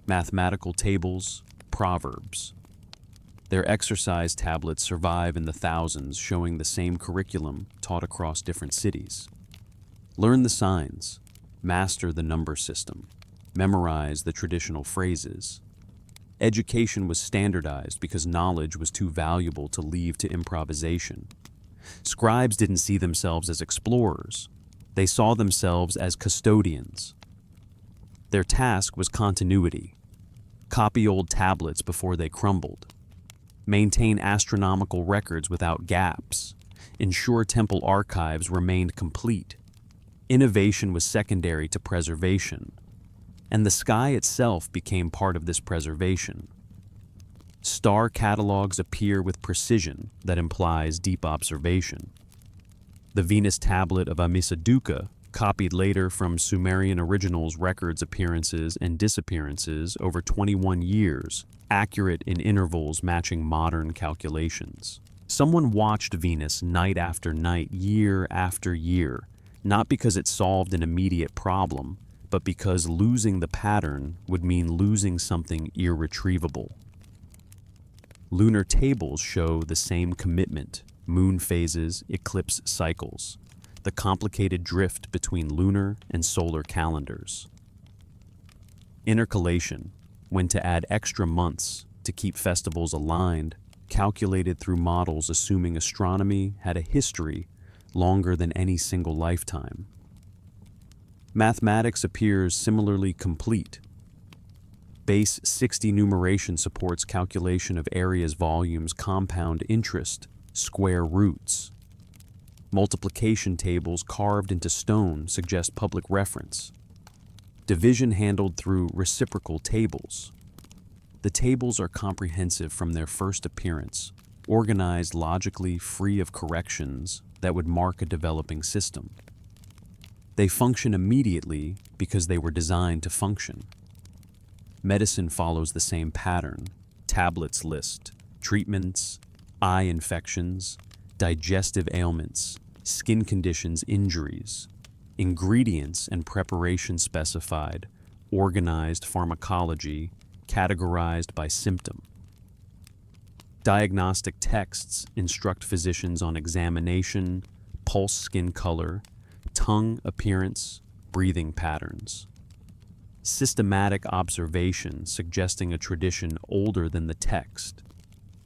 mathematical tables, proverbs. Their exercise tablets survive in the thousands, showing the same curriculum taught across different cities. Learn the signs, master the number system, memorize the traditional phrases. Education was standardized because knowledge was too valuable to leave to improvisation. Scribes didn't see themselves as explorers. They saw themselves as custodians. Their task was continuity. Copy old tablets before they crumbled. Maintain astronomical records without gaps. Ensure temple archives remained complete. Innovation was secondary to preservation, and the sky itself became part of this preservation. Star catalogs appear with precision that implies deep observation. The Venus tablet of Amisaduqa, copied later from Sumerian originals, records appearances and disappearances over 21 years, accurate in intervals matching modern calculations. Someone watched Venus night after night, year after year, not because it solved an immediate problem, but because losing the pattern would mean losing something irretrievable. Lunar tables show the same commitment: moon phases, eclipse cycles, the complicated drift between lunar and solar calendars. Intercalation, when to add extra months to keep festivals aligned, calculated through models assuming astronomy had a history longer than any single lifetime. Mathematics appears similarly complete. Base 60 numeration supports calculation of areas, volumes, compound interest, square roots. Multiplication tables carved into stone suggest public reference. Division handled through reciprocal tables. The tables are comprehensive from their first appearance, organized logically, free of corrections that would mark a developing system. They function immediately because they were designed to function. Medicine follows the same pattern. Tablets list treatments, eye infections, digestive ailments, skin conditions, injuries, ingredients and preparation specified, organized pharmacology, categorized by symptom. Diagnostic texts instruct physicians on examination, pulse, skin color, tongue appearance, breathing patterns. Systematic observation suggesting a tradition older than the text.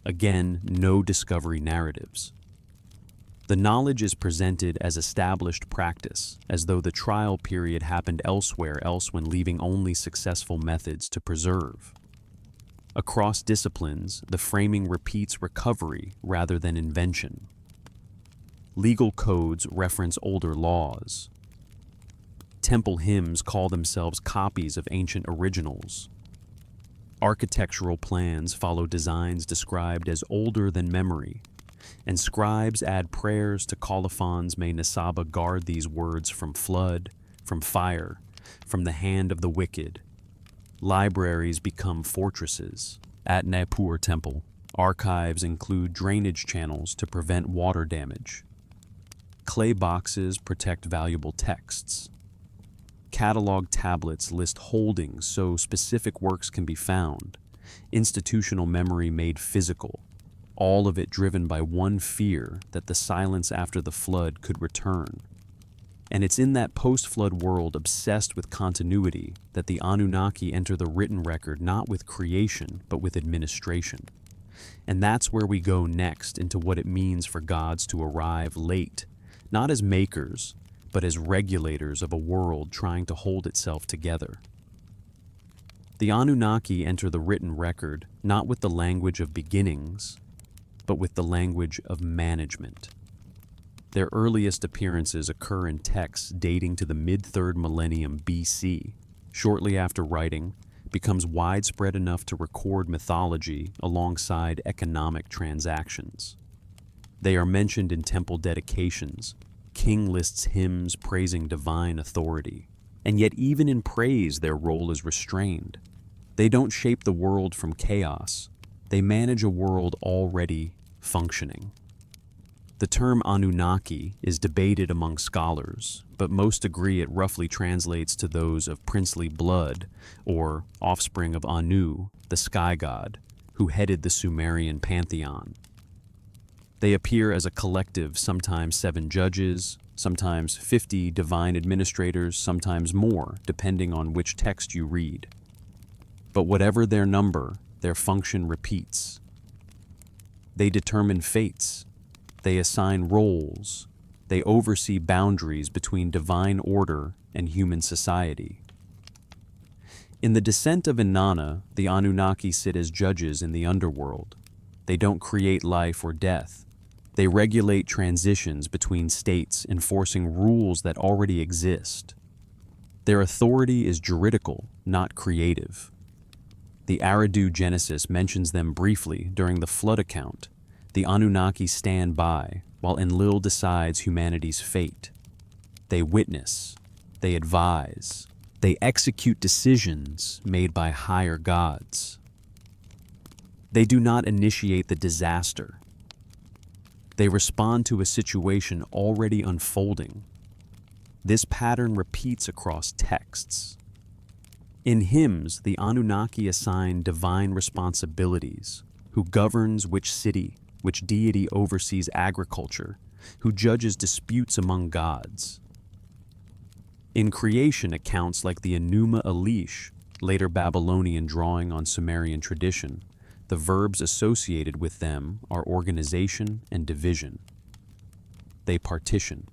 Again, no discovery narratives. The knowledge is presented as established practice, as though the trial period happened elsewhere else when leaving only successful methods to preserve. Across disciplines, the framing repeats recovery rather than invention. Legal codes reference older laws. Temple hymns call themselves copies of ancient originals. Architectural plans follow designs described as older than memory, and scribes add prayers to colophons. May Nasaba guard these words from flood, from fire, from the hand of the wicked. Libraries become fortresses. At Nippur Temple, archives include drainage channels to prevent water damage. Clay boxes protect valuable texts. Catalog tablets list holdings so specific works can be found. Institutional memory made physical, all of it driven by one fear that the silence after the flood could return. And it's in that post-flood world obsessed with continuity that the Anunnaki enter the written record, not with creation, but with administration. And that's where we go next, into what it means for gods to arrive late, not as makers, but as regulators of a world trying to hold itself together. The Anunnaki enter the written record not with the language of beginnings, but with the language of management. Their earliest appearances occur in texts dating to the mid-3rd millennium BC. Shortly after writing becomes widespread enough to record mythology alongside economic transactions. They are mentioned in temple dedications. King lists hymns praising divine authority. And yet even in praise their role is restrained. They don't shape the world from chaos. They manage a world already functioning. The term Anunnaki is debated among scholars, but most agree it roughly translates to those of princely blood, or offspring of Anu, the sky god, who headed the Sumerian pantheon. They appear as a collective, sometimes 7 judges, sometimes 50 divine administrators, sometimes more, depending on which text you read. But whatever their number, their function repeats. They determine fates. They assign roles. They oversee boundaries between divine order and human society. In the descent of Inanna, the Anunnaki sit as judges in the underworld. They don't create life or death. They regulate transitions between states, enforcing rules that already exist. Their authority is juridical, not creative. The Eridu Genesis mentions them briefly during the flood account. The Anunnaki stand by, while Enlil decides humanity's fate. They witness, they advise, they execute decisions made by higher gods. They do not initiate the disaster. They respond to a situation already unfolding. This pattern repeats across texts. In hymns, the Anunnaki assign divine responsibilities: who governs which city, which deity oversees agriculture, who judges disputes among gods. In creation accounts like the Enuma Elish, later Babylonian drawing on Sumerian tradition, the verbs associated with them are organization and division. They partition.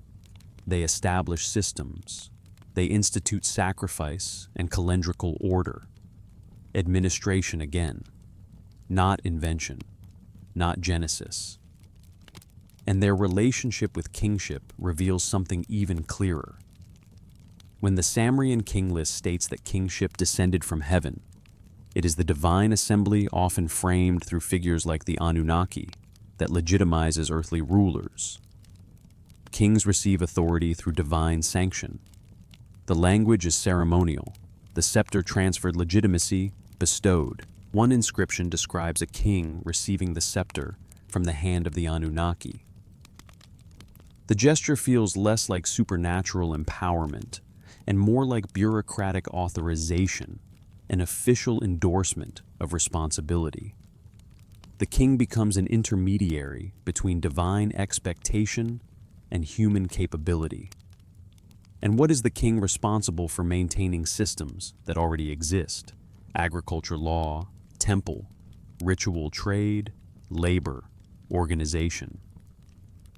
They establish systems. They institute sacrifice and calendrical order. Administration again, not invention, not genesis. And their relationship with kingship reveals something even clearer. When the Sumerian king list states that kingship descended from heaven, it is the divine assembly, often framed through figures like the Anunnaki, that legitimizes earthly rulers. Kings receive authority through divine sanction. The language is ceremonial. The scepter transferred legitimacy, bestowed. One inscription describes a king receiving the scepter from the hand of the Anunnaki. The gesture feels less like supernatural empowerment and more like bureaucratic authorization, an official endorsement of responsibility. The king becomes an intermediary between divine expectation and human capability. And what is the king responsible for maintaining systems that already exist? Agriculture law, temple, ritual trade, labor, organization.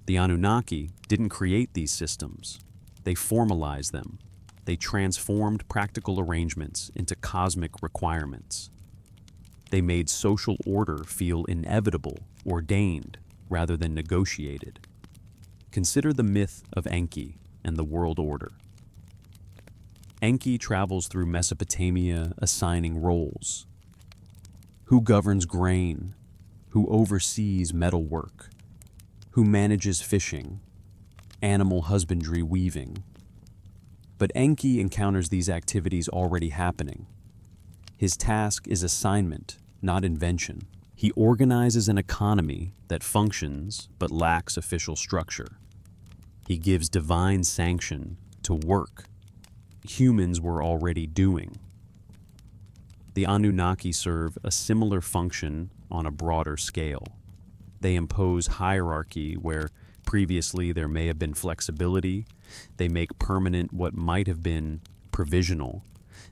The Anunnaki didn't create these systems. They formalized them. They transformed practical arrangements into cosmic requirements. They made social order feel inevitable, ordained, rather than negotiated. Consider the myth of Enki and the world order. Enki travels through Mesopotamia assigning roles. Who governs grain? Who oversees metalwork? Who manages fishing? Animal husbandry, weaving? But Enki encounters these activities already happening. His task is assignment, not invention. He organizes an economy that functions but lacks official structure. He gives divine sanction to work humans were already doing. The Anunnaki serve a similar function on a broader scale. They impose hierarchy where previously there may have been flexibility. They make permanent what might have been provisional.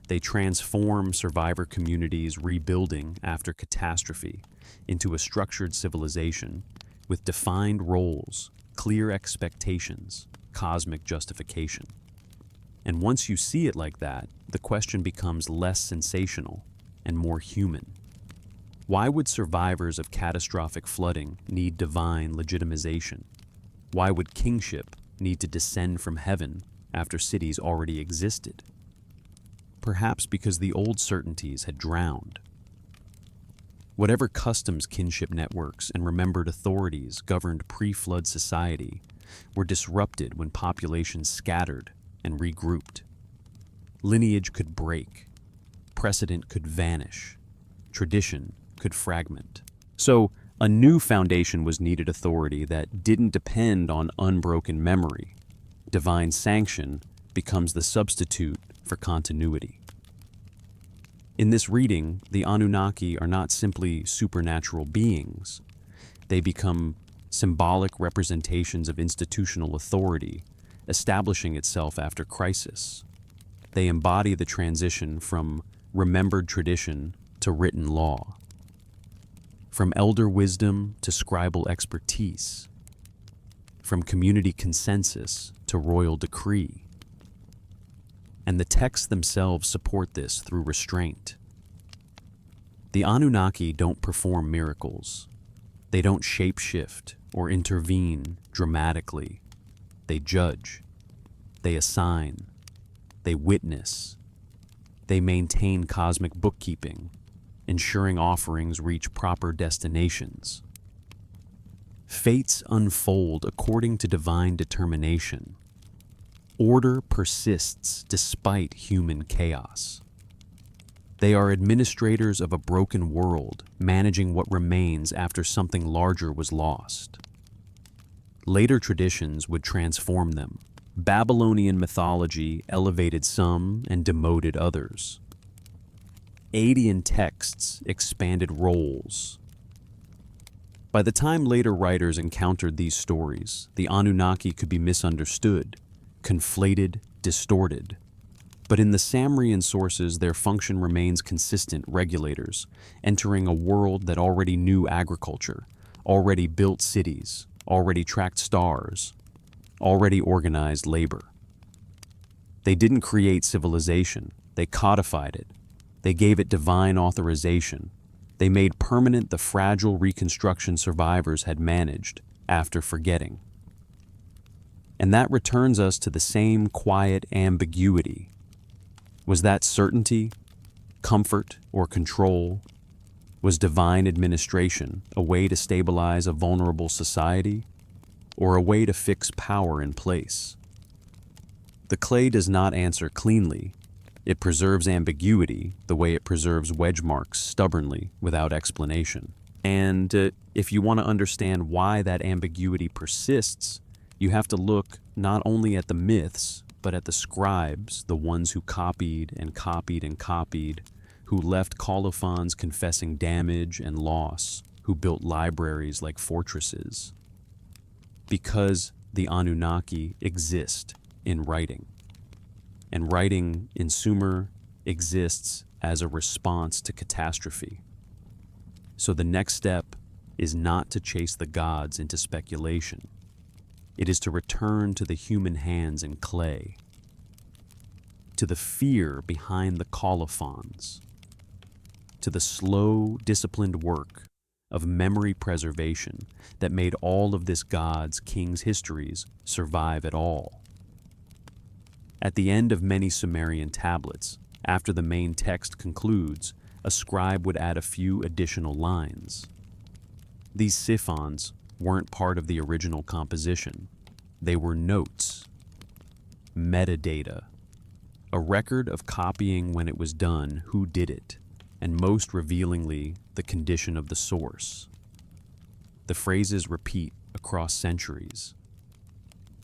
They transform survivor communities rebuilding after catastrophe into a structured civilization with defined roles, clear expectations, cosmic justification. And once you see it like that, the question becomes less sensational. and more human. Why would survivors of catastrophic flooding need divine legitimization? Why would kingship need to descend from heaven after cities already existed? Perhaps because the old certainties had drowned. Whatever customs kinship networks and remembered authorities governed pre-flood society were disrupted when populations scattered and regrouped. Lineage could break, precedent could vanish, tradition could fragment. So, a new foundation was needed, authority that didn't depend on unbroken memory. Divine sanction becomes the substitute for continuity. In this reading, the Anunnaki are not simply supernatural beings. They become symbolic representations of institutional authority, establishing itself after crisis. They embody the transition from remembered tradition to written law, from elder wisdom to scribal expertise, from community consensus to royal decree. And the texts themselves support this through restraint. The Anunnaki don't perform miracles. They don't shapeshift or intervene dramatically. They judge. They assign. They witness. They maintain cosmic bookkeeping, ensuring offerings reach proper destinations. Fates unfold according to divine determination. Order persists despite human chaos. They are administrators of a broken world, managing what remains after something larger was lost. Later traditions would transform them. Babylonian mythology elevated some and demoted others. Akkadian texts expanded roles. By the time later writers encountered these stories, the Anunnaki could be misunderstood, conflated, distorted. But in the Sumerian sources, their function remains consistent: regulators, entering a world that already knew agriculture, already built cities, already tracked stars, already organized labor. They didn't create civilization, they codified it. They gave it divine authorization. They made permanent the fragile reconstruction survivors had managed after forgetting. And that returns us to the same quiet ambiguity. Was that certainty, comfort, or control? Was divine administration a way to stabilize a vulnerable society, or a way to fix power in place? The clay does not answer cleanly. It preserves ambiguity the way it preserves wedge marks stubbornly without explanation. And if you want to understand why that ambiguity persists, you have to look not only at the myths, but at the scribes, the ones who copied and copied and copied, who left colophons confessing damage and loss, who built libraries like fortresses. Because the Anunnaki exist in writing. And writing in Sumer exists as a response to catastrophe. So the next step is not to chase the gods into speculation. It is to return to the human hands in clay, to the fear behind the colophons, to the slow, disciplined work of memory preservation that made all of this gods' kings' histories survive at all. At the end of many Sumerian tablets, after the main text concludes, a scribe would add a few additional lines. These siphons weren't part of the original composition. They were notes, metadata, a record of copying when it was done, who did it, and most revealingly, the condition of the source. The phrases repeat across centuries.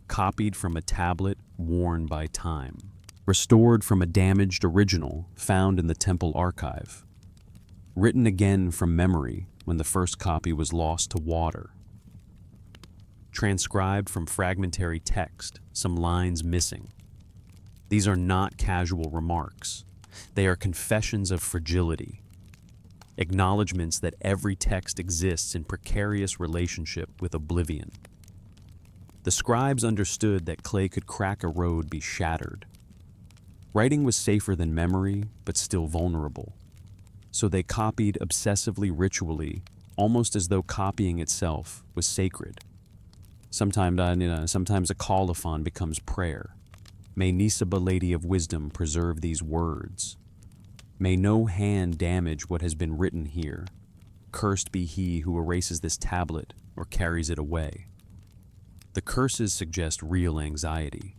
Copied from a tablet worn by time, restored from a damaged original found in the temple archive, written again from memory when the first copy was lost to water, transcribed from fragmentary text, some lines missing. These are not casual remarks. They are confessions of fragility, acknowledgments that every text exists in precarious relationship with oblivion. The scribes understood that clay could crack a road, be shattered. Writing was safer than memory, but still vulnerable. So they copied obsessively ritually, almost as though copying itself was sacred. Sometimes a colophon becomes prayer. May Nisaba, Lady of Wisdom, preserve these words. May no hand damage what has been written here. Cursed be he who erases this tablet or carries it away. The curses suggest real anxiety.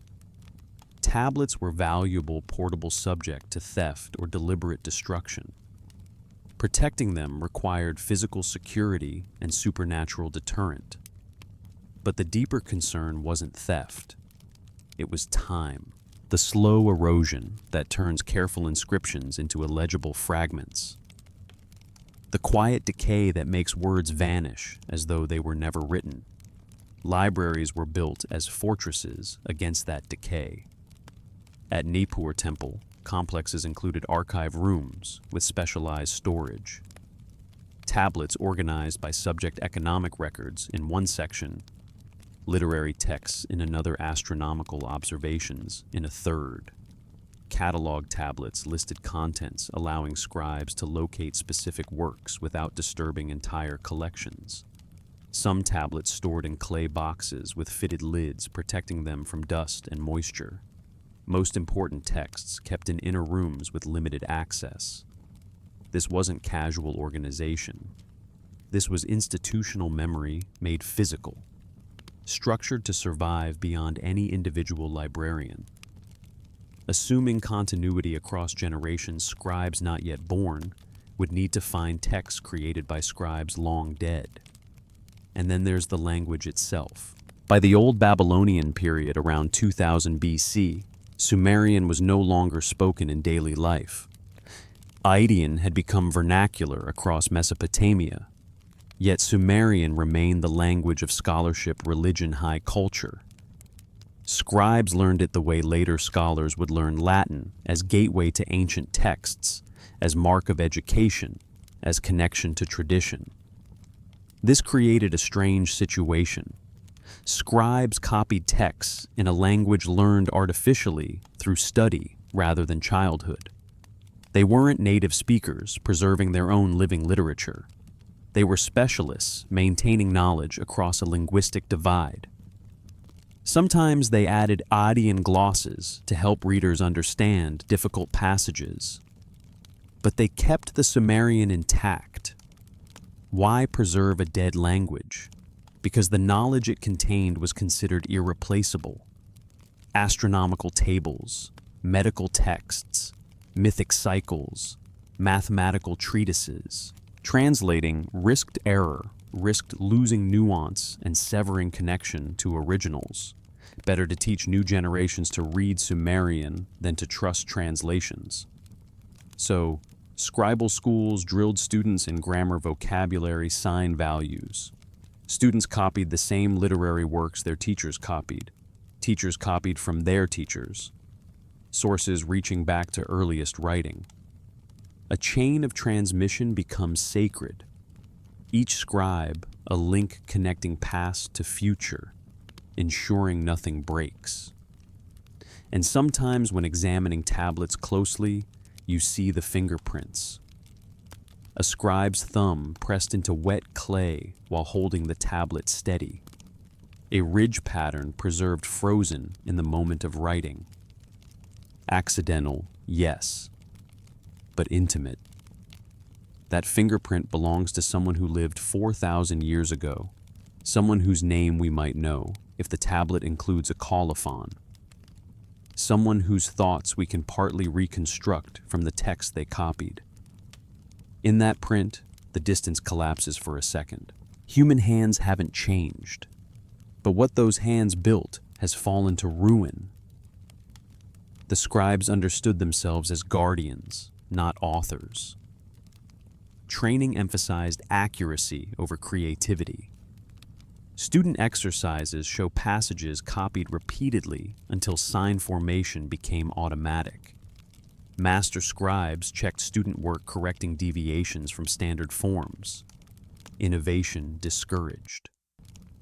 Tablets were valuable, portable subject to theft or deliberate destruction. Protecting them required physical security and supernatural deterrent. But the deeper concern wasn't theft. It was time, the slow erosion that turns careful inscriptions into illegible fragments. The quiet decay that makes words vanish as though they were never written. Libraries were built as fortresses against that decay. At Nippur Temple, complexes included archive rooms with specialized storage. Tablets organized by subject economic records in one section, literary texts in another, astronomical observations in a third. Catalog tablets listed contents, allowing scribes to locate specific works without disturbing entire collections. Some tablets stored in clay boxes with fitted lids, protecting them from dust and moisture. Most important texts kept in inner rooms with limited access. This wasn't casual organization. This was institutional memory made physical, structured to survive beyond any individual librarian. Assuming continuity across generations, scribes not yet born would need to find texts created by scribes long dead. And then there's the language itself. By the Old Babylonian period around 2000 BC, Sumerian was no longer spoken in daily life. Idian had become vernacular across Mesopotamia, yet Sumerian remained the language of scholarship, religion, high culture. Scribes learned it the way later scholars would learn Latin, as gateway to ancient texts, as mark of education, as connection to tradition. This created a strange situation. Scribes copied texts in a language learned artificially through study rather than childhood. They weren't native speakers preserving their own living literature. They were specialists maintaining knowledge across a linguistic divide. Sometimes they added Adian glosses to help readers understand difficult passages. But they kept the Sumerian intact. Why preserve a dead language? Because the knowledge it contained was considered irreplaceable. Astronomical tables, medical texts, mythic cycles, mathematical treatises. Translating risked error, risked losing nuance and severing connection to originals. Better to teach new generations to read Sumerian than to trust translations. So, scribal schools drilled students in grammar, vocabulary, sign values. Students copied the same literary works their teachers copied. Teachers copied from their teachers. Sources reaching back to earliest writing. A chain of transmission becomes sacred. Each scribe, a link connecting past to future, ensuring nothing breaks. And sometimes when examining tablets closely, you see the fingerprints. A scribe's thumb pressed into wet clay while holding the tablet steady. A ridge pattern preserved frozen in the moment of writing. Accidental, yes, but intimate. That fingerprint belongs to someone who lived 4,000 years ago, someone whose name we might know if the tablet includes a colophon, someone whose thoughts we can partly reconstruct from the text they copied. In that print, the distance collapses for a second. Human hands haven't changed, but what those hands built has fallen to ruin. The scribes understood themselves as guardians, not authors. Training emphasized accuracy over creativity. Student exercises show passages copied repeatedly until sign formation became automatic. Master scribes checked student work, correcting deviations from standard forms. Innovation discouraged.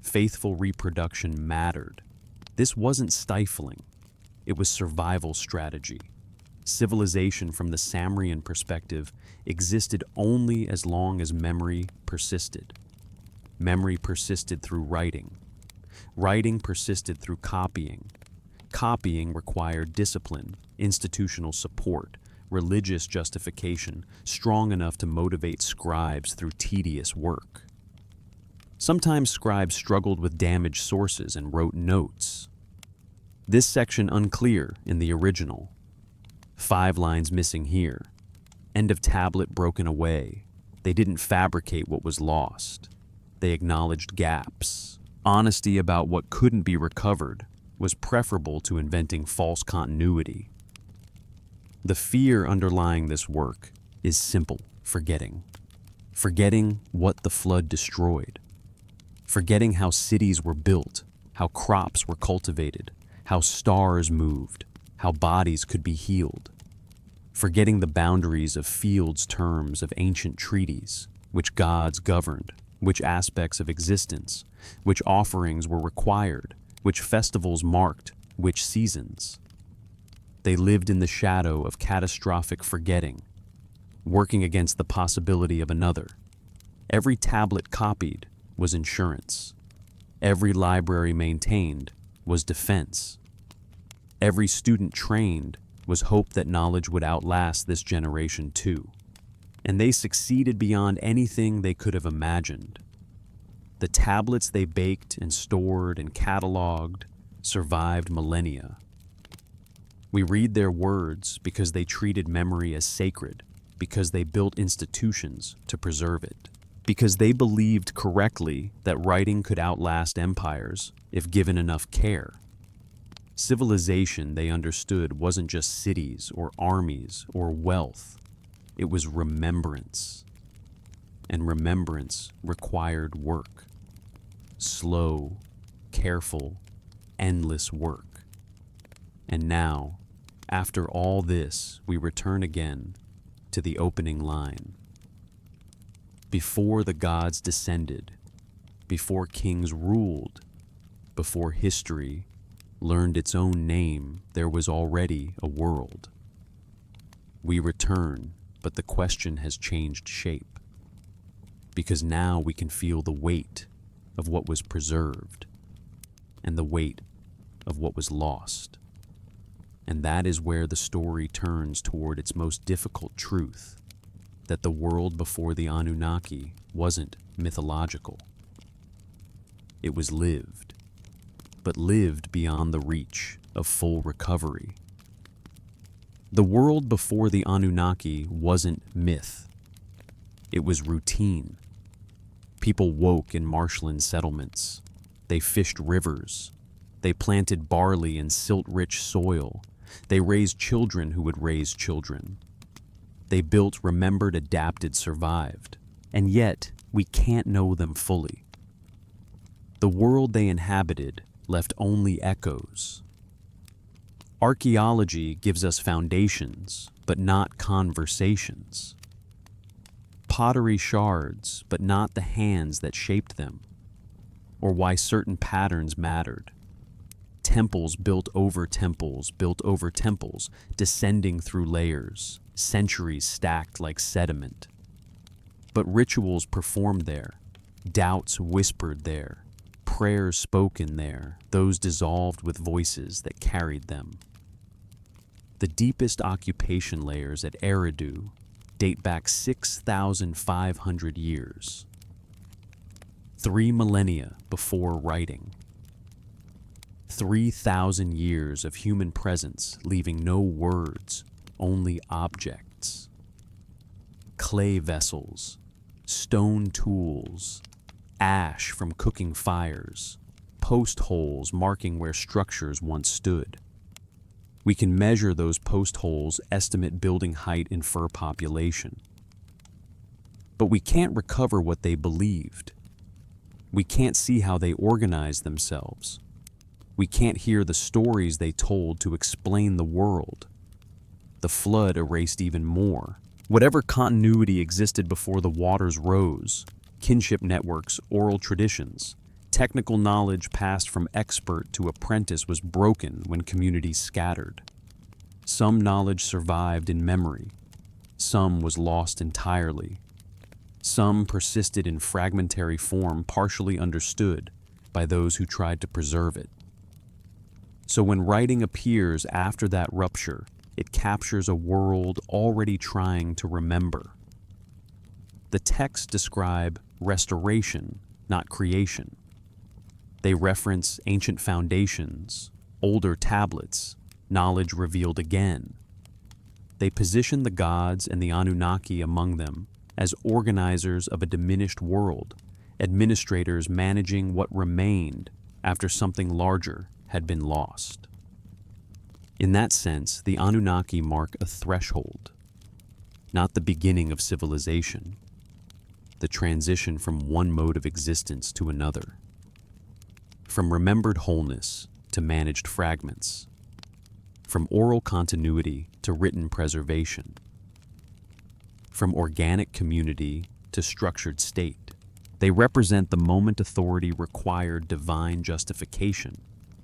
Faithful reproduction mattered. This wasn't stifling. It was survival strategy. Civilization from the Sumerian perspective existed only as long as memory persisted. Memory persisted through writing. Writing persisted through copying. Copying required discipline, institutional support, religious justification, strong enough to motivate scribes through tedious work. Sometimes scribes struggled with damaged sources and wrote notes. This section unclear in the original. 5 lines missing here. End of tablet broken away. They didn't fabricate what was lost. They acknowledged gaps. Honesty about what couldn't be recovered was preferable to inventing false continuity. The fear underlying this work is simple forgetting. Forgetting what the flood destroyed. Forgetting how cities were built, how crops were cultivated, how stars moved, how bodies could be healed. Forgetting the boundaries of fields' terms of ancient treaties, which gods governed, which aspects of existence, which offerings were required, which festivals marked, which seasons. They lived in the shadow of catastrophic forgetting, working against the possibility of another. Every tablet copied was insurance. Every library maintained was defense. Every student trained was hope that knowledge would outlast this generation too. And they succeeded beyond anything they could have imagined. The tablets they baked and stored and cataloged survived millennia. We read their words because they treated memory as sacred, because they built institutions to preserve it, because they believed correctly that writing could outlast empires if given enough care. Civilization, they understood, wasn't just cities or armies or wealth. It was remembrance. And remembrance required work. Slow, careful, endless work. And now, after all this, we return again to the opening line. Before the gods descended, before kings ruled, before history learned its own name, there was already a world. We return, but the question has changed shape, because now we can feel the weight of what was preserved and the weight of what was lost. And that is where the story turns toward its most difficult truth, that the world before the Anunnaki wasn't mythological. It was lived, but lived beyond the reach of full recovery. The world before the Anunnaki wasn't myth. It was routine. People woke in marshland settlements. They fished rivers. They planted barley in silt-rich soil. They raised children who would raise children. They built, remembered, adapted, survived. And yet, we can't know them fully. The world they inhabited left only echoes. Archaeology gives us foundations, but not conversations. Pottery shards, but not the hands that shaped them, or why certain patterns mattered. Temples built over temples, descending through layers, centuries stacked like sediment. But rituals performed there, doubts whispered there, prayers spoken there, those dissolved with voices that carried them. The deepest occupation layers at Eridu date back 6,500 years, 3 millennia before writing. 3,000 years of human presence leaving no words, only objects. Clay vessels, stone tools, ash from cooking fires, post holes marking where structures once stood. We can measure those post holes, estimate building height, infer population. But we can't recover what they believed. We can't see how they organized themselves. We can't hear the stories they told to explain the world. The flood erased even more. Whatever continuity existed before the waters rose, kinship networks, oral traditions, technical knowledge passed from expert to apprentice was broken when communities scattered. Some knowledge survived in memory, some was lost entirely. Some persisted in fragmentary form, partially understood by those who tried to preserve it. So when writing appears after that rupture, it captures a world already trying to remember. The texts describe restoration, not creation. They reference ancient foundations, older tablets, knowledge revealed again. They position the gods and the Anunnaki among them as organizers of a diminished world, administrators managing what remained after something larger had been lost. In that sense, the Anunnaki mark a threshold, not the beginning of civilization, the transition from one mode of existence to another, from remembered wholeness to managed fragments, from oral continuity to written preservation, from organic community to structured state. They represent the moment authority required divine justification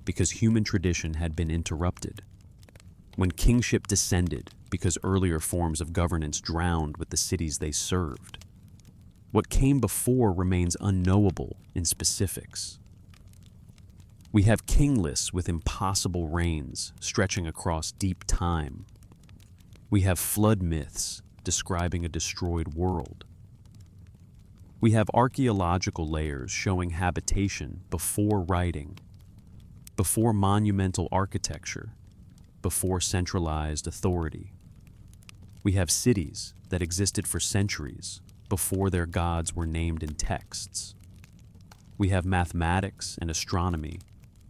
because human tradition had been interrupted, when kingship descended because earlier forms of governance drowned with the cities they served. What came before remains unknowable in specifics. We have king lists with impossible reigns stretching across deep time. We have flood myths describing a destroyed world. We have archaeological layers showing habitation before writing, before monumental architecture, before centralized authority. We have cities that existed for centuries before their gods were named in texts. We have mathematics and astronomy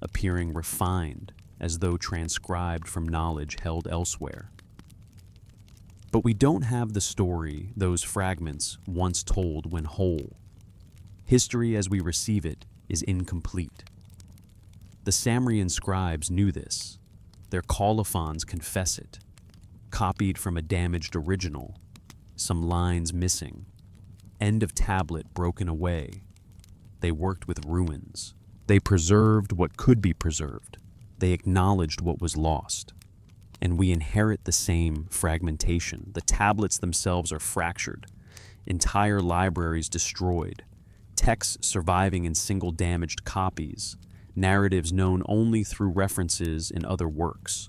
appearing refined as though transcribed from knowledge held elsewhere. But we don't have the story those fragments once told when whole. History as we receive it is incomplete. The Sumerian scribes knew this. Their colophons confess it. Copied from a damaged original, some lines missing, end of tablet broken away. They worked with ruins. They preserved what could be preserved. They acknowledged what was lost. And we inherit the same fragmentation. The tablets themselves are fractured, entire libraries destroyed, texts surviving in single damaged copies, narratives known only through references in other works.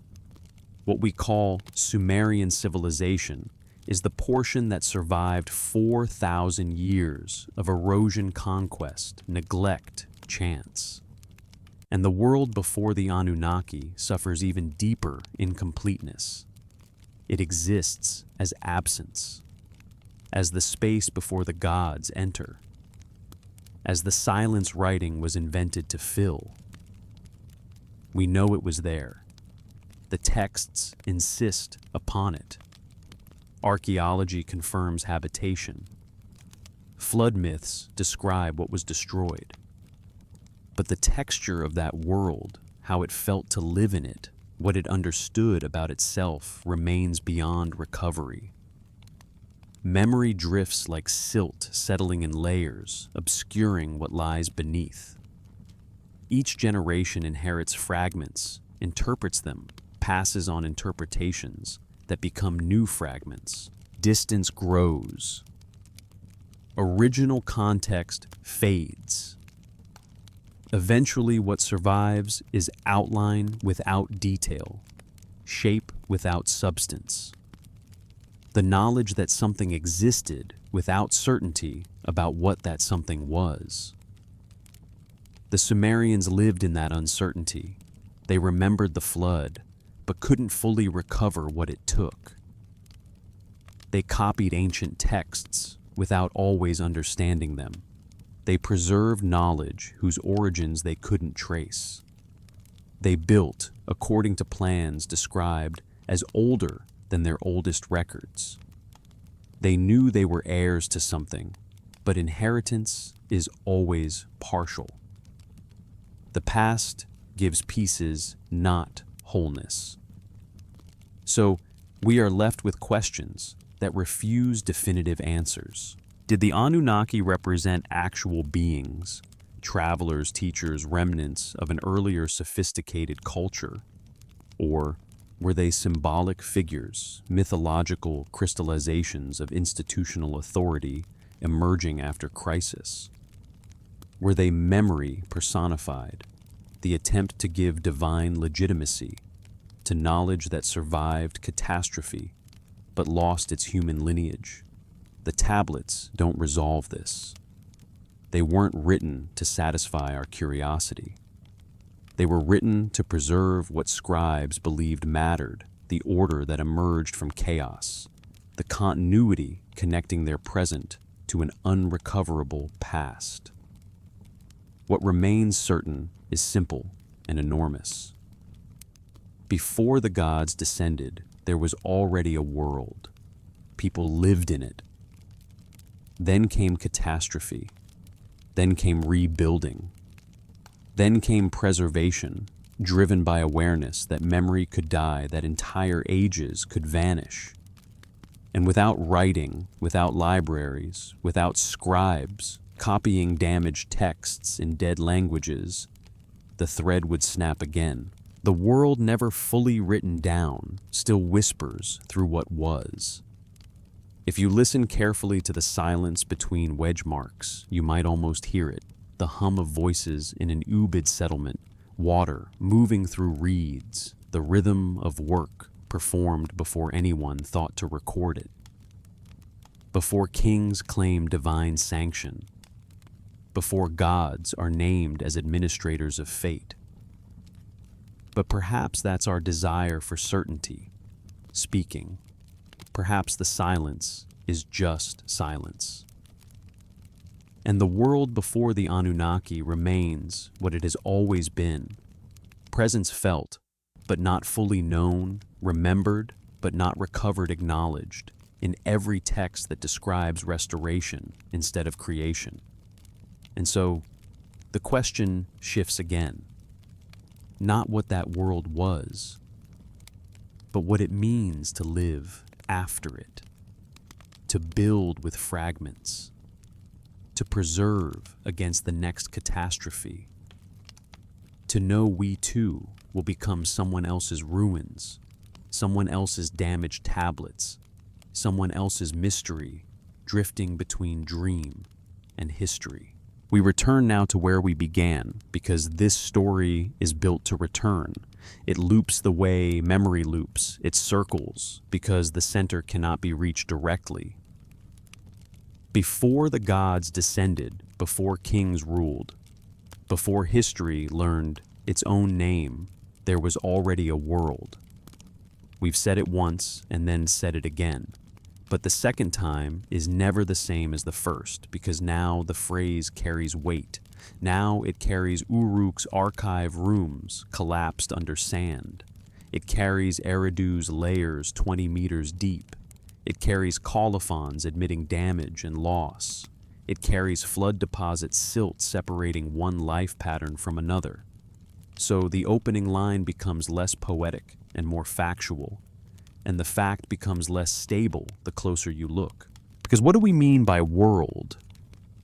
What we call Sumerian civilization is the portion that survived 4,000 years of erosion, conquest, neglect, chance. And the world before the Anunnaki suffers even deeper incompleteness. It exists as absence, as the space before the gods enter, as the silence writing was invented to fill. We know it was there. The texts insist upon it. Archaeology confirms habitation. Flood myths describe what was destroyed. But the texture of that world, how it felt to live in it, what it understood about itself, remains beyond recovery. Memory drifts like silt settling in layers, obscuring what lies beneath. Each generation inherits fragments, interprets them, passes on interpretations that become new fragments. Distance grows. Original context fades. Eventually, what survives is outline without detail, shape without substance. The knowledge that something existed without certainty about what that something was. The Sumerians lived in that uncertainty. They remembered the flood, but couldn't fully recover what it took. They copied ancient texts without always understanding them. They preserved knowledge whose origins they couldn't trace. They built according to plans described as older than their oldest records. They knew they were heirs to something, but inheritance is always partial. The past gives pieces, not wholeness. So we are left with questions that refuse definitive answers. Did the Anunnaki represent actual beings, travelers, teachers, remnants of an earlier sophisticated culture? Or Were they symbolic figures, mythological crystallizations of institutional authority emerging after crisis? Were they memory personified, the attempt to give divine legitimacy to knowledge that survived catastrophe but lost its human lineage? The tablets don't resolve this. They weren't written to satisfy our curiosity. They were written to preserve what scribes believed mattered, the order that emerged from chaos, the continuity connecting their present to an unrecoverable past. What remains certain is simple and enormous. Before the gods descended, there was already a world. People lived in it. Then came catastrophe. Then came rebuilding. Then came preservation, driven by awareness that memory could die, that entire ages could vanish. And without writing, without libraries, without scribes copying damaged texts in dead languages, the thread would snap again. The world never fully written down still whispers through what was. If you listen carefully to the silence between wedge marks, you might almost hear it. The hum of voices in an Ubid settlement, water moving through reeds, the rhythm of work performed before anyone thought to record it. Before kings claim divine sanction, before gods are named as administrators of fate. But perhaps that's our desire for certainty, speaking. Perhaps the silence is just silence. And the world before the Anunnaki remains what it has always been. Presence felt, but not fully known, remembered, but not recovered, acknowledged, in every text that describes restoration instead of creation. And so, the question shifts again. Not what that world was, but what it means to live after it, to build with fragments, to preserve against the next catastrophe, to know we too will become someone else's ruins, someone else's damaged tablets, someone else's mystery drifting between dream and history. We return now to where we began because this story is built to return. It loops the way memory loops, it circles because the center cannot be reached directly. Before the gods descended, before kings ruled, before history learned its own name, there was already a world. We've said it once and then said it again. But the second time is never the same as the first, because now the phrase carries weight. Now it carries Uruk's archive rooms collapsed under sand. It carries Eridu's layers 20 meters deep. It carries colophons admitting damage and loss. It carries flood deposit silt separating one life pattern from another. So the opening line becomes less poetic and more factual, and the fact becomes less stable the closer you look. Because what do we mean by world?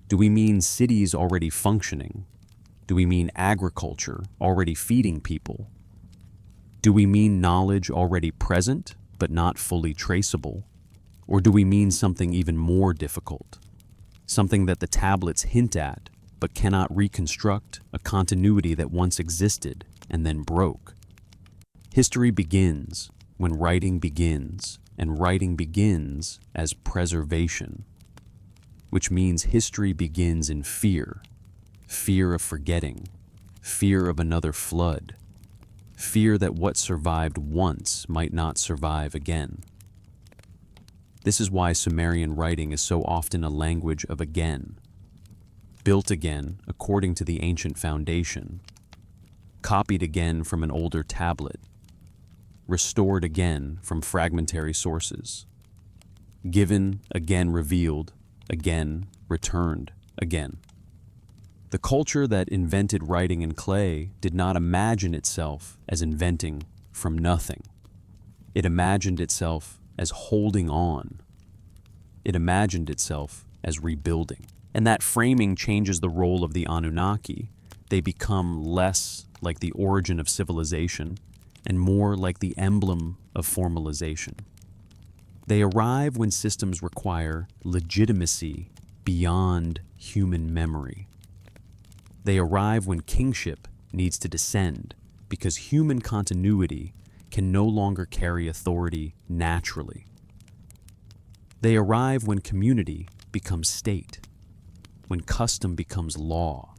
Do we mean cities already functioning? Do we mean agriculture already feeding people? Do we mean knowledge already present but not fully traceable? Or do we mean something even more difficult? Something that the tablets hint at but cannot reconstruct, a continuity that once existed and then broke. History begins when writing begins, and writing begins as preservation, which means history begins in fear, fear of forgetting, fear of another flood, fear that what survived once might not survive again. This is why Sumerian writing is so often a language of again, built again according to the ancient foundation, copied again from an older tablet, restored again from fragmentary sources, given again revealed, again returned again. The culture that invented writing in clay did not imagine itself as inventing from nothing. It imagined itself as holding on. It imagined itself as rebuilding. And that framing changes the role of the Anunnaki. They become less like the origin of civilization and more like the emblem of formalization. They arrive when systems require legitimacy beyond human memory. They arrive when kingship needs to descend because human continuity can no longer carry authority naturally. They arrive when community becomes state, when custom becomes law,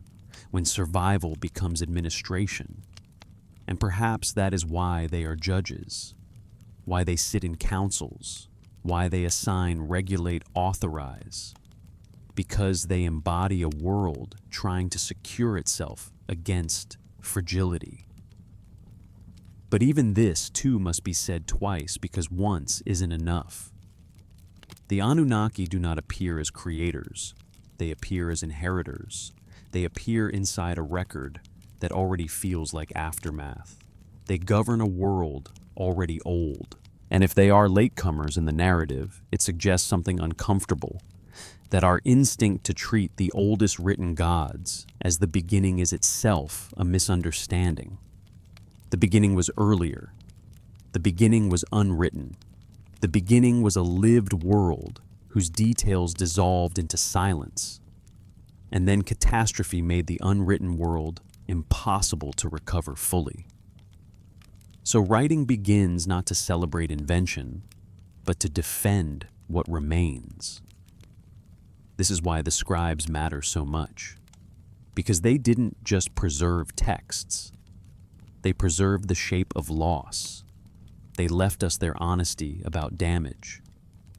when survival becomes administration. And perhaps that is why they are judges, why they sit in councils, why they assign, regulate, authorize, because they embody a world trying to secure itself against fragility. But even this, too, must be said twice because once isn't enough. The Anunnaki do not appear as creators. They appear as inheritors. They appear inside a record that already feels like aftermath. They govern a world already old. And if they are latecomers in the narrative, it suggests something uncomfortable, that our instinct to treat the oldest written gods as the beginning is itself a misunderstanding. The beginning was earlier. The beginning was unwritten. The beginning was a lived world whose details dissolved into silence. And then catastrophe made the unwritten world impossible to recover fully. So writing begins not to celebrate invention, but to defend what remains. This is why the scribes matter so much, because they didn't just preserve texts. They preserved the shape of loss. They left us their honesty about damage.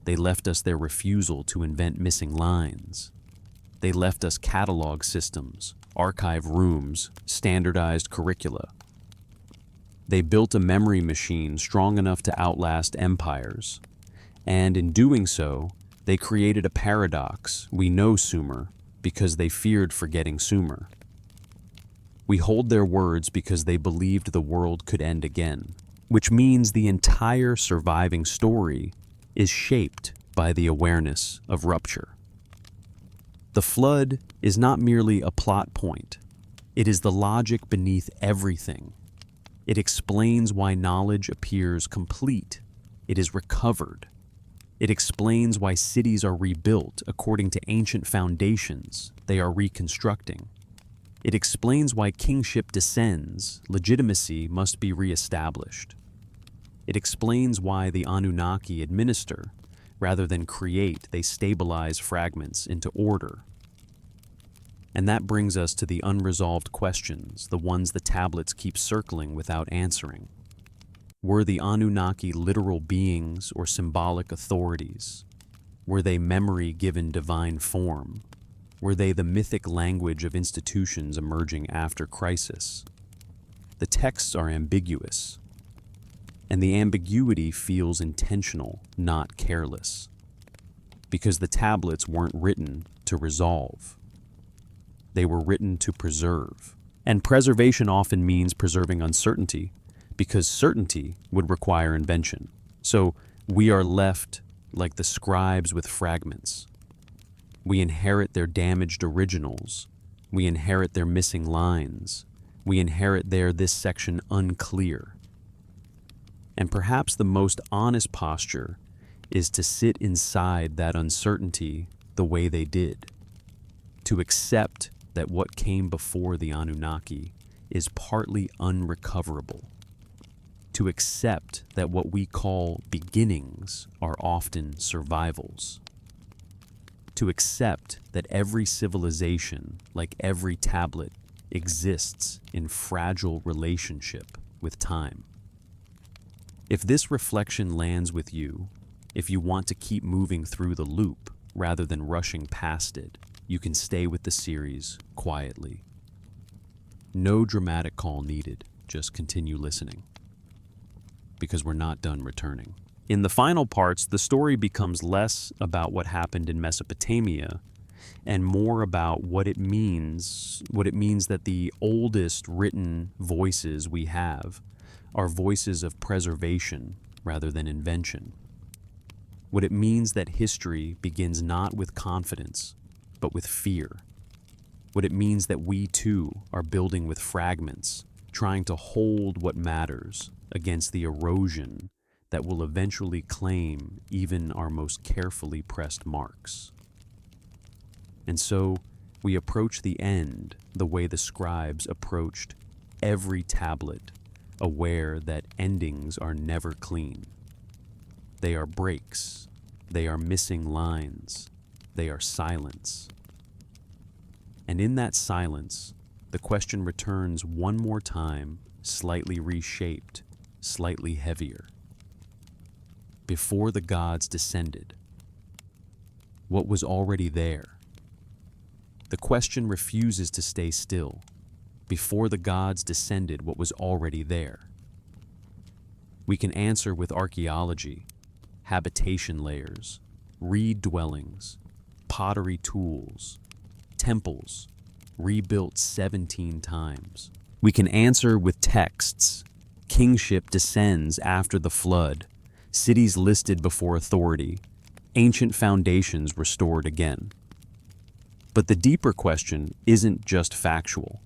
They left us their refusal to invent missing lines. They left us catalog systems, archive rooms, standardized curricula. They built a memory machine strong enough to outlast empires. And in doing so, they created a paradox. We know Sumer because they feared forgetting Sumer. We hold their words because they believed the world could end again, which means the entire surviving story is shaped by the awareness of rupture. The flood is not merely a plot point. It is the logic beneath everything. It explains why knowledge appears complete. It is recovered. It explains why cities are rebuilt according to ancient foundations they are reconstructing. It explains why kingship descends, legitimacy must be reestablished. It explains why the Anunnaki administer. Rather than create, they stabilize fragments into order. And that brings us to the unresolved questions, the ones the tablets keep circling without answering. Were the Anunnaki literal beings or symbolic authorities? Were they memory given divine form? Were they the mythic language of institutions emerging after crisis? The texts are ambiguous, and the ambiguity feels intentional, not careless, because the tablets weren't written to resolve. They were written to preserve. And preservation often means preserving uncertainty, because certainty would require invention. So we are left like the scribes with fragments. We inherit their damaged originals. We inherit their missing lines. We inherit this section unclear. And perhaps the most honest posture is to sit inside that uncertainty the way they did, to accept that what came before the Anunnaki is partly unrecoverable, to accept that what we call beginnings are often survivals, to accept that every civilization, like every tablet, exists in fragile relationship with time. If this reflection lands with you, if you want to keep moving through the loop rather than rushing past it, you can stay with the series quietly. No dramatic call needed, just continue listening, because we're not done returning. In the final parts, the story becomes less about what happened in Mesopotamia and more about what it means that the oldest written voices we have are voices of preservation rather than invention. What it means that history begins not with confidence, but with fear. What it means that we too are building with fragments, trying to hold what matters against the erosion that will eventually claim even our most carefully pressed marks. And so we approach the end the way the scribes approached every tablet, aware that endings are never clean. They are breaks, they are missing lines, they are silence. And in that silence, the question returns one more time, slightly reshaped, slightly heavier. Before the gods descended, what was already there? The question refuses to stay still. Before the gods descended, what was already there? We can answer with archaeology, habitation layers, reed dwellings, pottery tools, temples, rebuilt 17 times. We can answer with texts. Kingship descends after the flood, cities listed before authority, ancient foundations restored again. But the deeper question isn't just factual.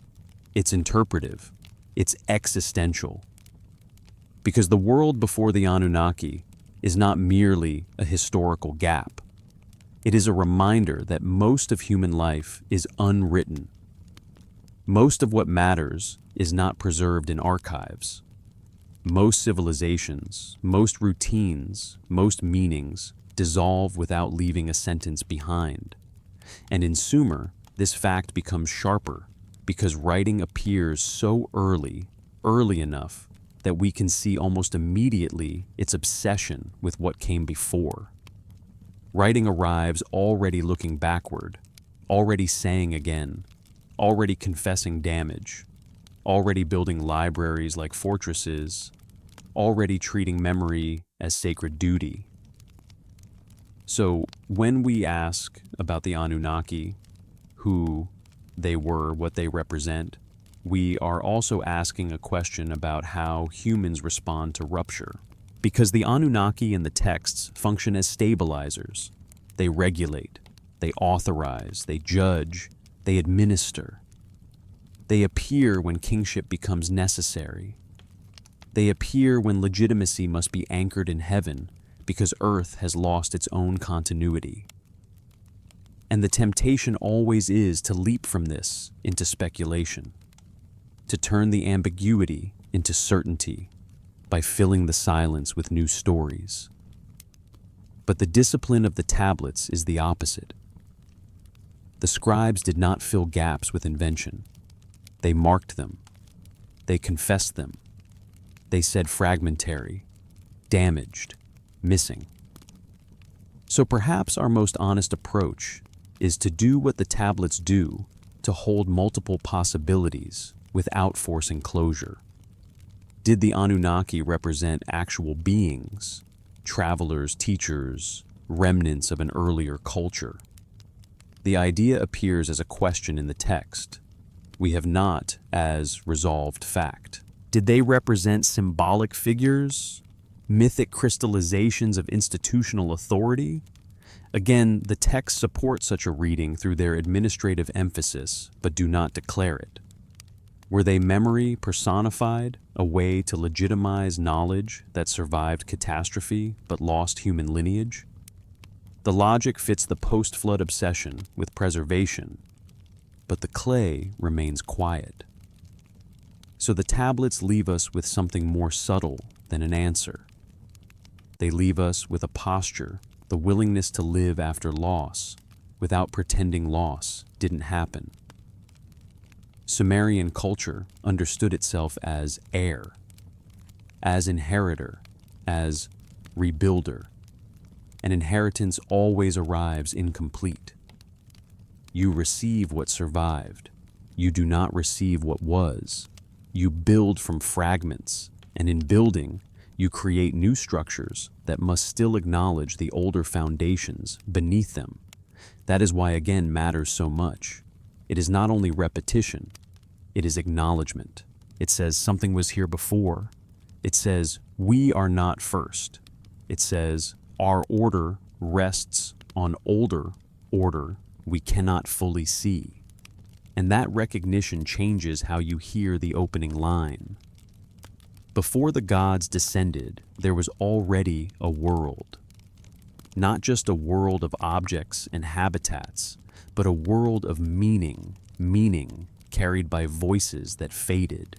It's interpretive. It's existential. Because the world before the Anunnaki is not merely a historical gap. It is a reminder that most of human life is unwritten. Most of what matters is not preserved in archives. Most civilizations, most routines, most meanings dissolve without leaving a sentence behind. And in Sumer, this fact becomes sharper because writing appears so early enough that we can see almost immediately its obsession with what came before. Writing arrives already looking backward, already saying again, already confessing damage, already building libraries like fortresses, already treating memory as sacred duty. So when we ask about the Anunnaki, who they were, what they represent, we are also asking a question about how humans respond to rupture. Because the Anunnaki in the texts function as stabilizers. They regulate, they authorize, they judge, they administer. They appear when kingship becomes necessary. They appear when legitimacy must be anchored in heaven because earth has lost its own continuity. And the temptation always is to leap from this into speculation, to turn the ambiguity into certainty by filling the silence with new stories. But the discipline of the tablets is the opposite. The scribes did not fill gaps with invention. They marked them. They confessed them. They said fragmentary, damaged, missing. So perhaps our most honest approach is to do what the tablets do, to hold multiple possibilities without forcing closure. Did the Anunnaki represent actual beings, travelers, teachers, remnants of an earlier culture? The idea appears as a question in the text. We have not as resolved fact. Did they represent symbolic figures, mythic crystallizations of institutional authority? Again, the texts support such a reading through their administrative emphasis, but do not declare it. Were they memory personified, a way to legitimize knowledge that survived catastrophe but lost human lineage? The logic fits the post-flood obsession with preservation, but the clay remains quiet. So the tablets leave us with something more subtle than an answer. They leave us with a posture, the willingness to live after loss, without pretending loss didn't happen. Sumerian culture understood itself as heir, as inheritor, as rebuilder. An inheritance always arrives incomplete. You receive what survived. You do not receive what was. You build from fragments, and in building, you create new structures that must still acknowledge the older foundations beneath them. That is why, again, matters so much. It is not only repetition, it is acknowledgement. It says something was here before. It says we are not first. It says our order rests on older order we cannot fully see. And that recognition changes how you hear the opening line. Before the gods descended, there was already a world. Not just a world of objects and habitats, but a world of meaning carried by voices that faded.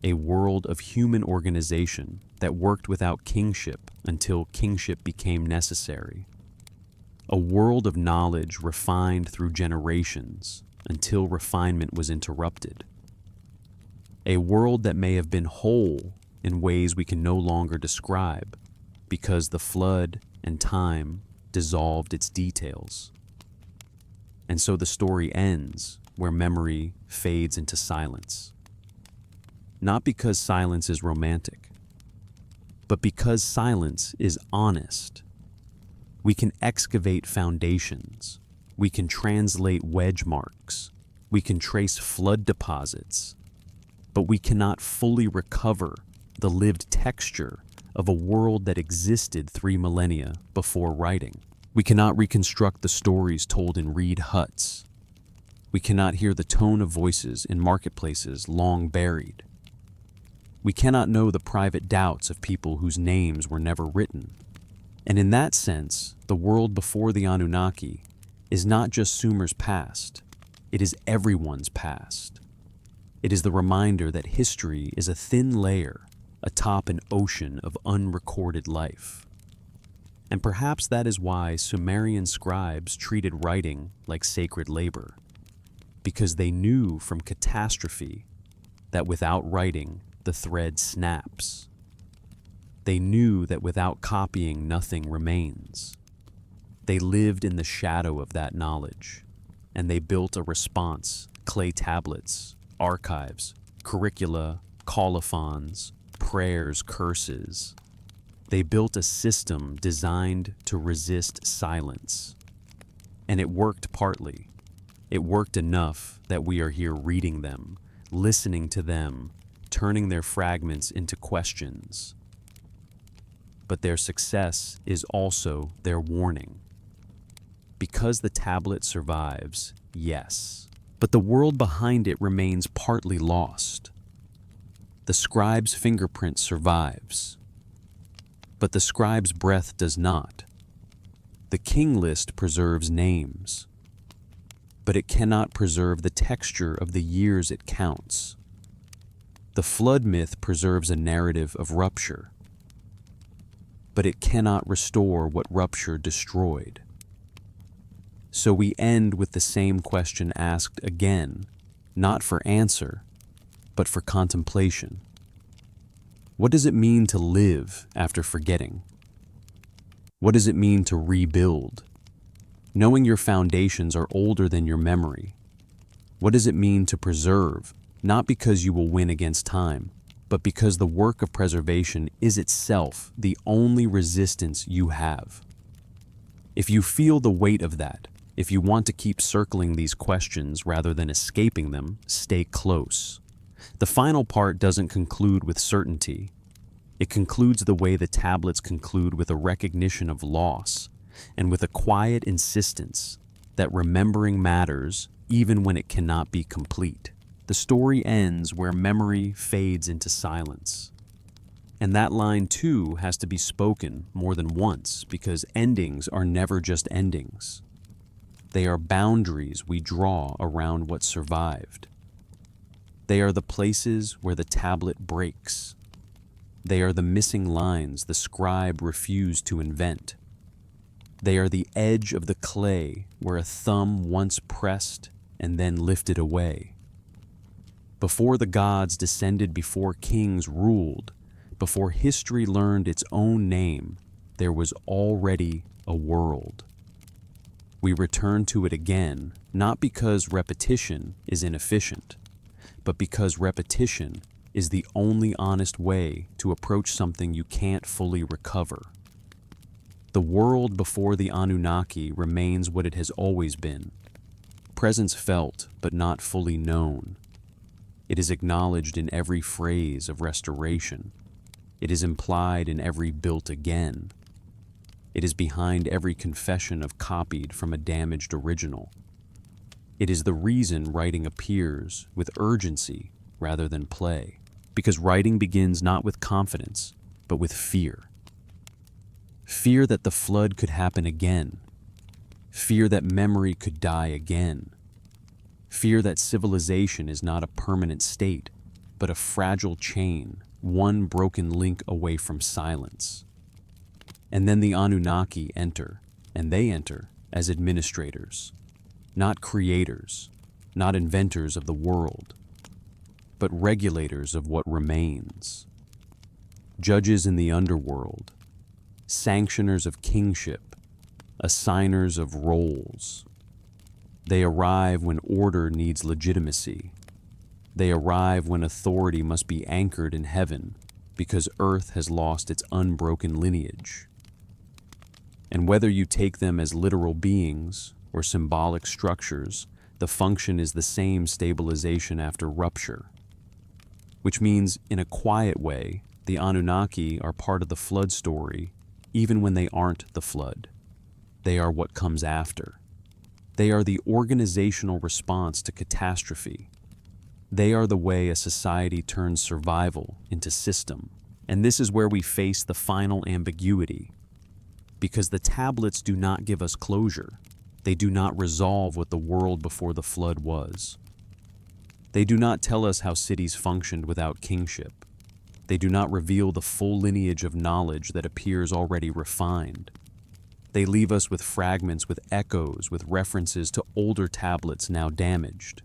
A world of human organization that worked without kingship until kingship became necessary. A world of knowledge refined through generations until refinement was interrupted. A world that may have been whole in ways we can no longer describe because the flood and time dissolved its details. And so the story ends where memory fades into silence. Not because silence is romantic, but because silence is honest. We can excavate foundations. We can translate wedge marks. We can trace flood deposits. But we cannot fully recover the lived texture of a world that existed 3 millennia before writing. We cannot reconstruct the stories told in reed huts. We cannot hear the tone of voices in marketplaces long buried. We cannot know the private doubts of people whose names were never written. And in that sense, the world before the Anunnaki is not just Sumer's past, it is everyone's past. It is the reminder that history is a thin layer atop an ocean of unrecorded life. And perhaps that is why Sumerian scribes treated writing like sacred labor, because they knew from catastrophe that without writing, the thread snaps. They knew that without copying, nothing remains. They lived in the shadow of that knowledge, and they built a response: clay tablets, archives, curricula, colophons, prayers, curses. They built a system designed to resist silence. And it worked partly. It worked enough that we are here reading them, listening to them, turning their fragments into questions. But their success is also their warning. Because the tablet survives, yes, but the world behind it remains partly lost. The scribe's fingerprint survives, but the scribe's breath does not. The king list preserves names, but it cannot preserve the texture of the years it counts. The flood myth preserves a narrative of rupture, but it cannot restore what rupture destroyed. So we end with the same question asked again, not for answer, but for contemplation. What does it mean to live after forgetting? What does it mean to rebuild? Knowing your foundations are older than your memory. What does it mean to preserve, not because you will win against time, but because the work of preservation is itself the only resistance you have? If you feel the weight of that, if you want to keep circling these questions rather than escaping them, stay close. The final part doesn't conclude with certainty. It concludes the way the tablets conclude, with a recognition of loss and with a quiet insistence that remembering matters even when it cannot be complete. The story ends where memory fades into silence. And that line too has to be spoken more than once, because endings are never just endings. They are boundaries we draw around what survived. They are the places where the tablet breaks. They are the missing lines the scribe refused to invent. They are the edge of the clay where a thumb once pressed and then lifted away. Before the gods descended, before kings ruled, before history learned its own name, there was already a world. We return to it again, not because repetition is inefficient, but because repetition is the only honest way to approach something you can't fully recover. The world before the Anunnaki remains what it has always been: presence felt but not fully known. It is acknowledged in every phrase of restoration. It is implied in every built again. It is behind every confession of copied from a damaged original. It is the reason writing appears with urgency rather than play, because writing begins not with confidence, but with fear. Fear that the flood could happen again. Fear that memory could die again. Fear that civilization is not a permanent state, but a fragile chain, one broken link away from silence. And then the Anunnaki enter, and they enter as administrators, not creators, not inventors of the world, but regulators of what remains. Judges in the underworld, sanctioners of kingship, assigners of roles. They arrive when order needs legitimacy. They arrive when authority must be anchored in heaven because earth has lost its unbroken lineage. And whether you take them as literal beings or symbolic structures, the function is the same: stabilization after rupture. Which means, in a quiet way, the Anunnaki are part of the flood story, even when they aren't the flood. They are what comes after. They are the organizational response to catastrophe. They are the way a society turns survival into system. And this is where we face the final ambiguity. Because the tablets do not give us closure. They do not resolve what the world before the flood was. They do not tell us how cities functioned without kingship. They do not reveal the full lineage of knowledge that appears already refined. They leave us with fragments, with echoes, with references to older tablets now damaged.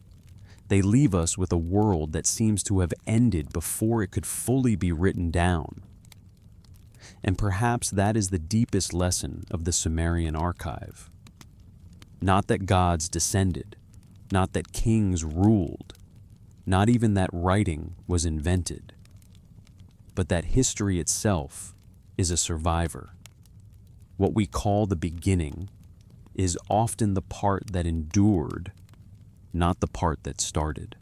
They leave us with a world that seems to have ended before it could fully be written down. And perhaps that is the deepest lesson of the Sumerian archive. Not that gods descended, not that kings ruled, not even that writing was invented, but that history itself is a survivor. What we call the beginning is often the part that endured, not the part that started.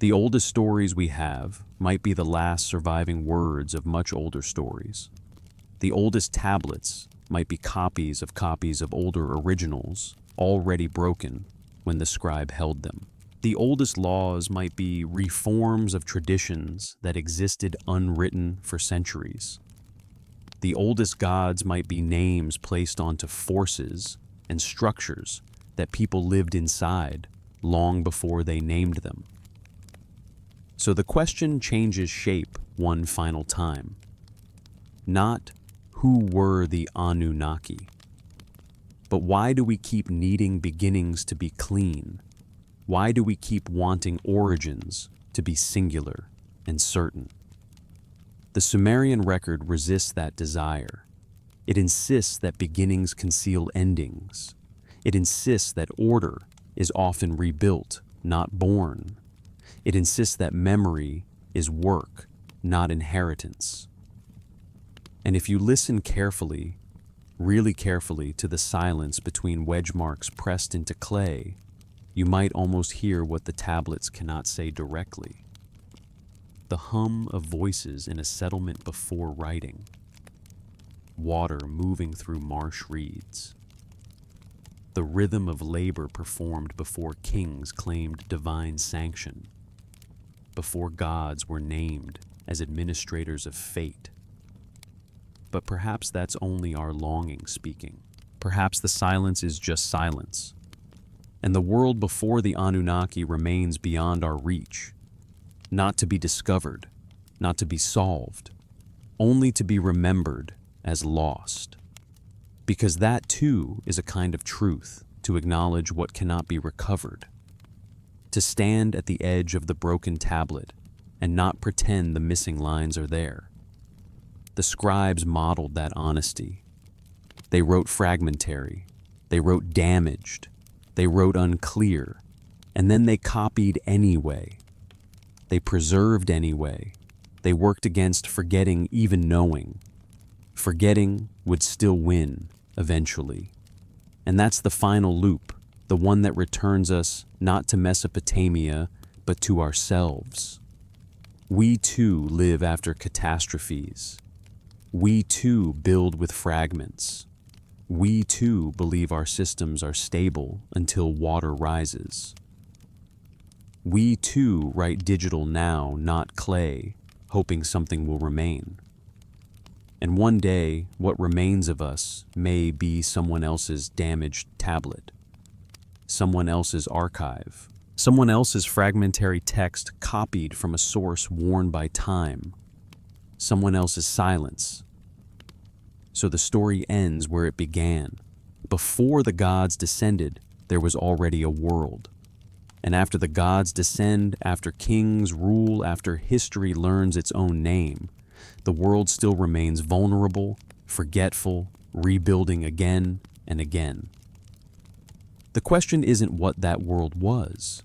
The oldest stories we have might be the last surviving words of much older stories. The oldest tablets might be copies of older originals, already broken when the scribe held them. The oldest laws might be reforms of traditions that existed unwritten for centuries. The oldest gods might be names placed onto forces and structures that people lived inside long before they named them. So the question changes shape one final time. Not who were the Anunnaki, but why do we keep needing beginnings to be clean? Why do we keep wanting origins to be singular and certain? The Sumerian record resists that desire. It insists that beginnings conceal endings. It insists that order is often rebuilt, not born. It insists that memory is work, not inheritance. And if you listen carefully, really carefully, to the silence between wedge marks pressed into clay, you might almost hear what the tablets cannot say directly. The hum of voices in a settlement before writing. Water moving through marsh reeds. The rhythm of labor performed before kings claimed divine sanction. Before gods were named as administrators of fate. But perhaps that's only our longing speaking. Perhaps the silence is just silence. And the world before the Anunnaki remains beyond our reach. Not to be discovered, not to be solved, only to be remembered as lost. Because that too is a kind of truth, to acknowledge what cannot be recovered. To stand at the edge of the broken tablet and not pretend the missing lines are there. The scribes modeled that honesty. They wrote fragmentary, they wrote damaged, they wrote unclear, and then they copied anyway. They preserved anyway. They worked against forgetting even knowing. Forgetting would still win, eventually. And that's the final loop, the one that returns us not to Mesopotamia, but to ourselves. We too live after catastrophes. We too build with fragments. We too believe our systems are stable until water rises. We too write digital now, not clay, hoping something will remain. And one day, what remains of us may be someone else's damaged tablet, someone else's archive, someone else's fragmentary text copied from a source worn by time, someone else's silence. So the story ends where it began. Before the gods descended, there was already a world. And after the gods descend, after kings rule, after history learns its own name, the world still remains vulnerable, forgetful, rebuilding again and again. The question isn't what that world was.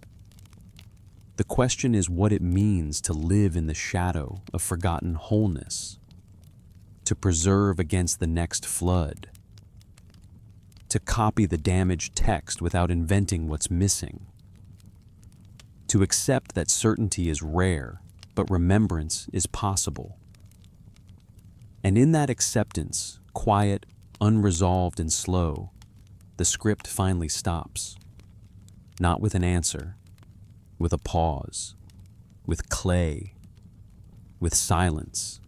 The question is what it means to live in the shadow of forgotten wholeness, to preserve against the next flood, to copy the damaged text without inventing what's missing, to accept that certainty is rare, but remembrance is possible. And in that acceptance, quiet, unresolved, and slow, the script finally stops. Not with an answer, with a pause, with clay, with silence,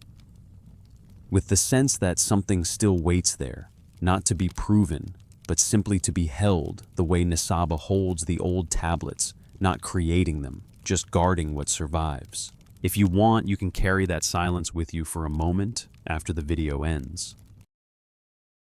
with the sense that something still waits there, not to be proven, but simply to be held the way Nisaba holds the old tablets, not creating them, just guarding what survives. If you want, you can carry that silence with you for a moment after the video ends.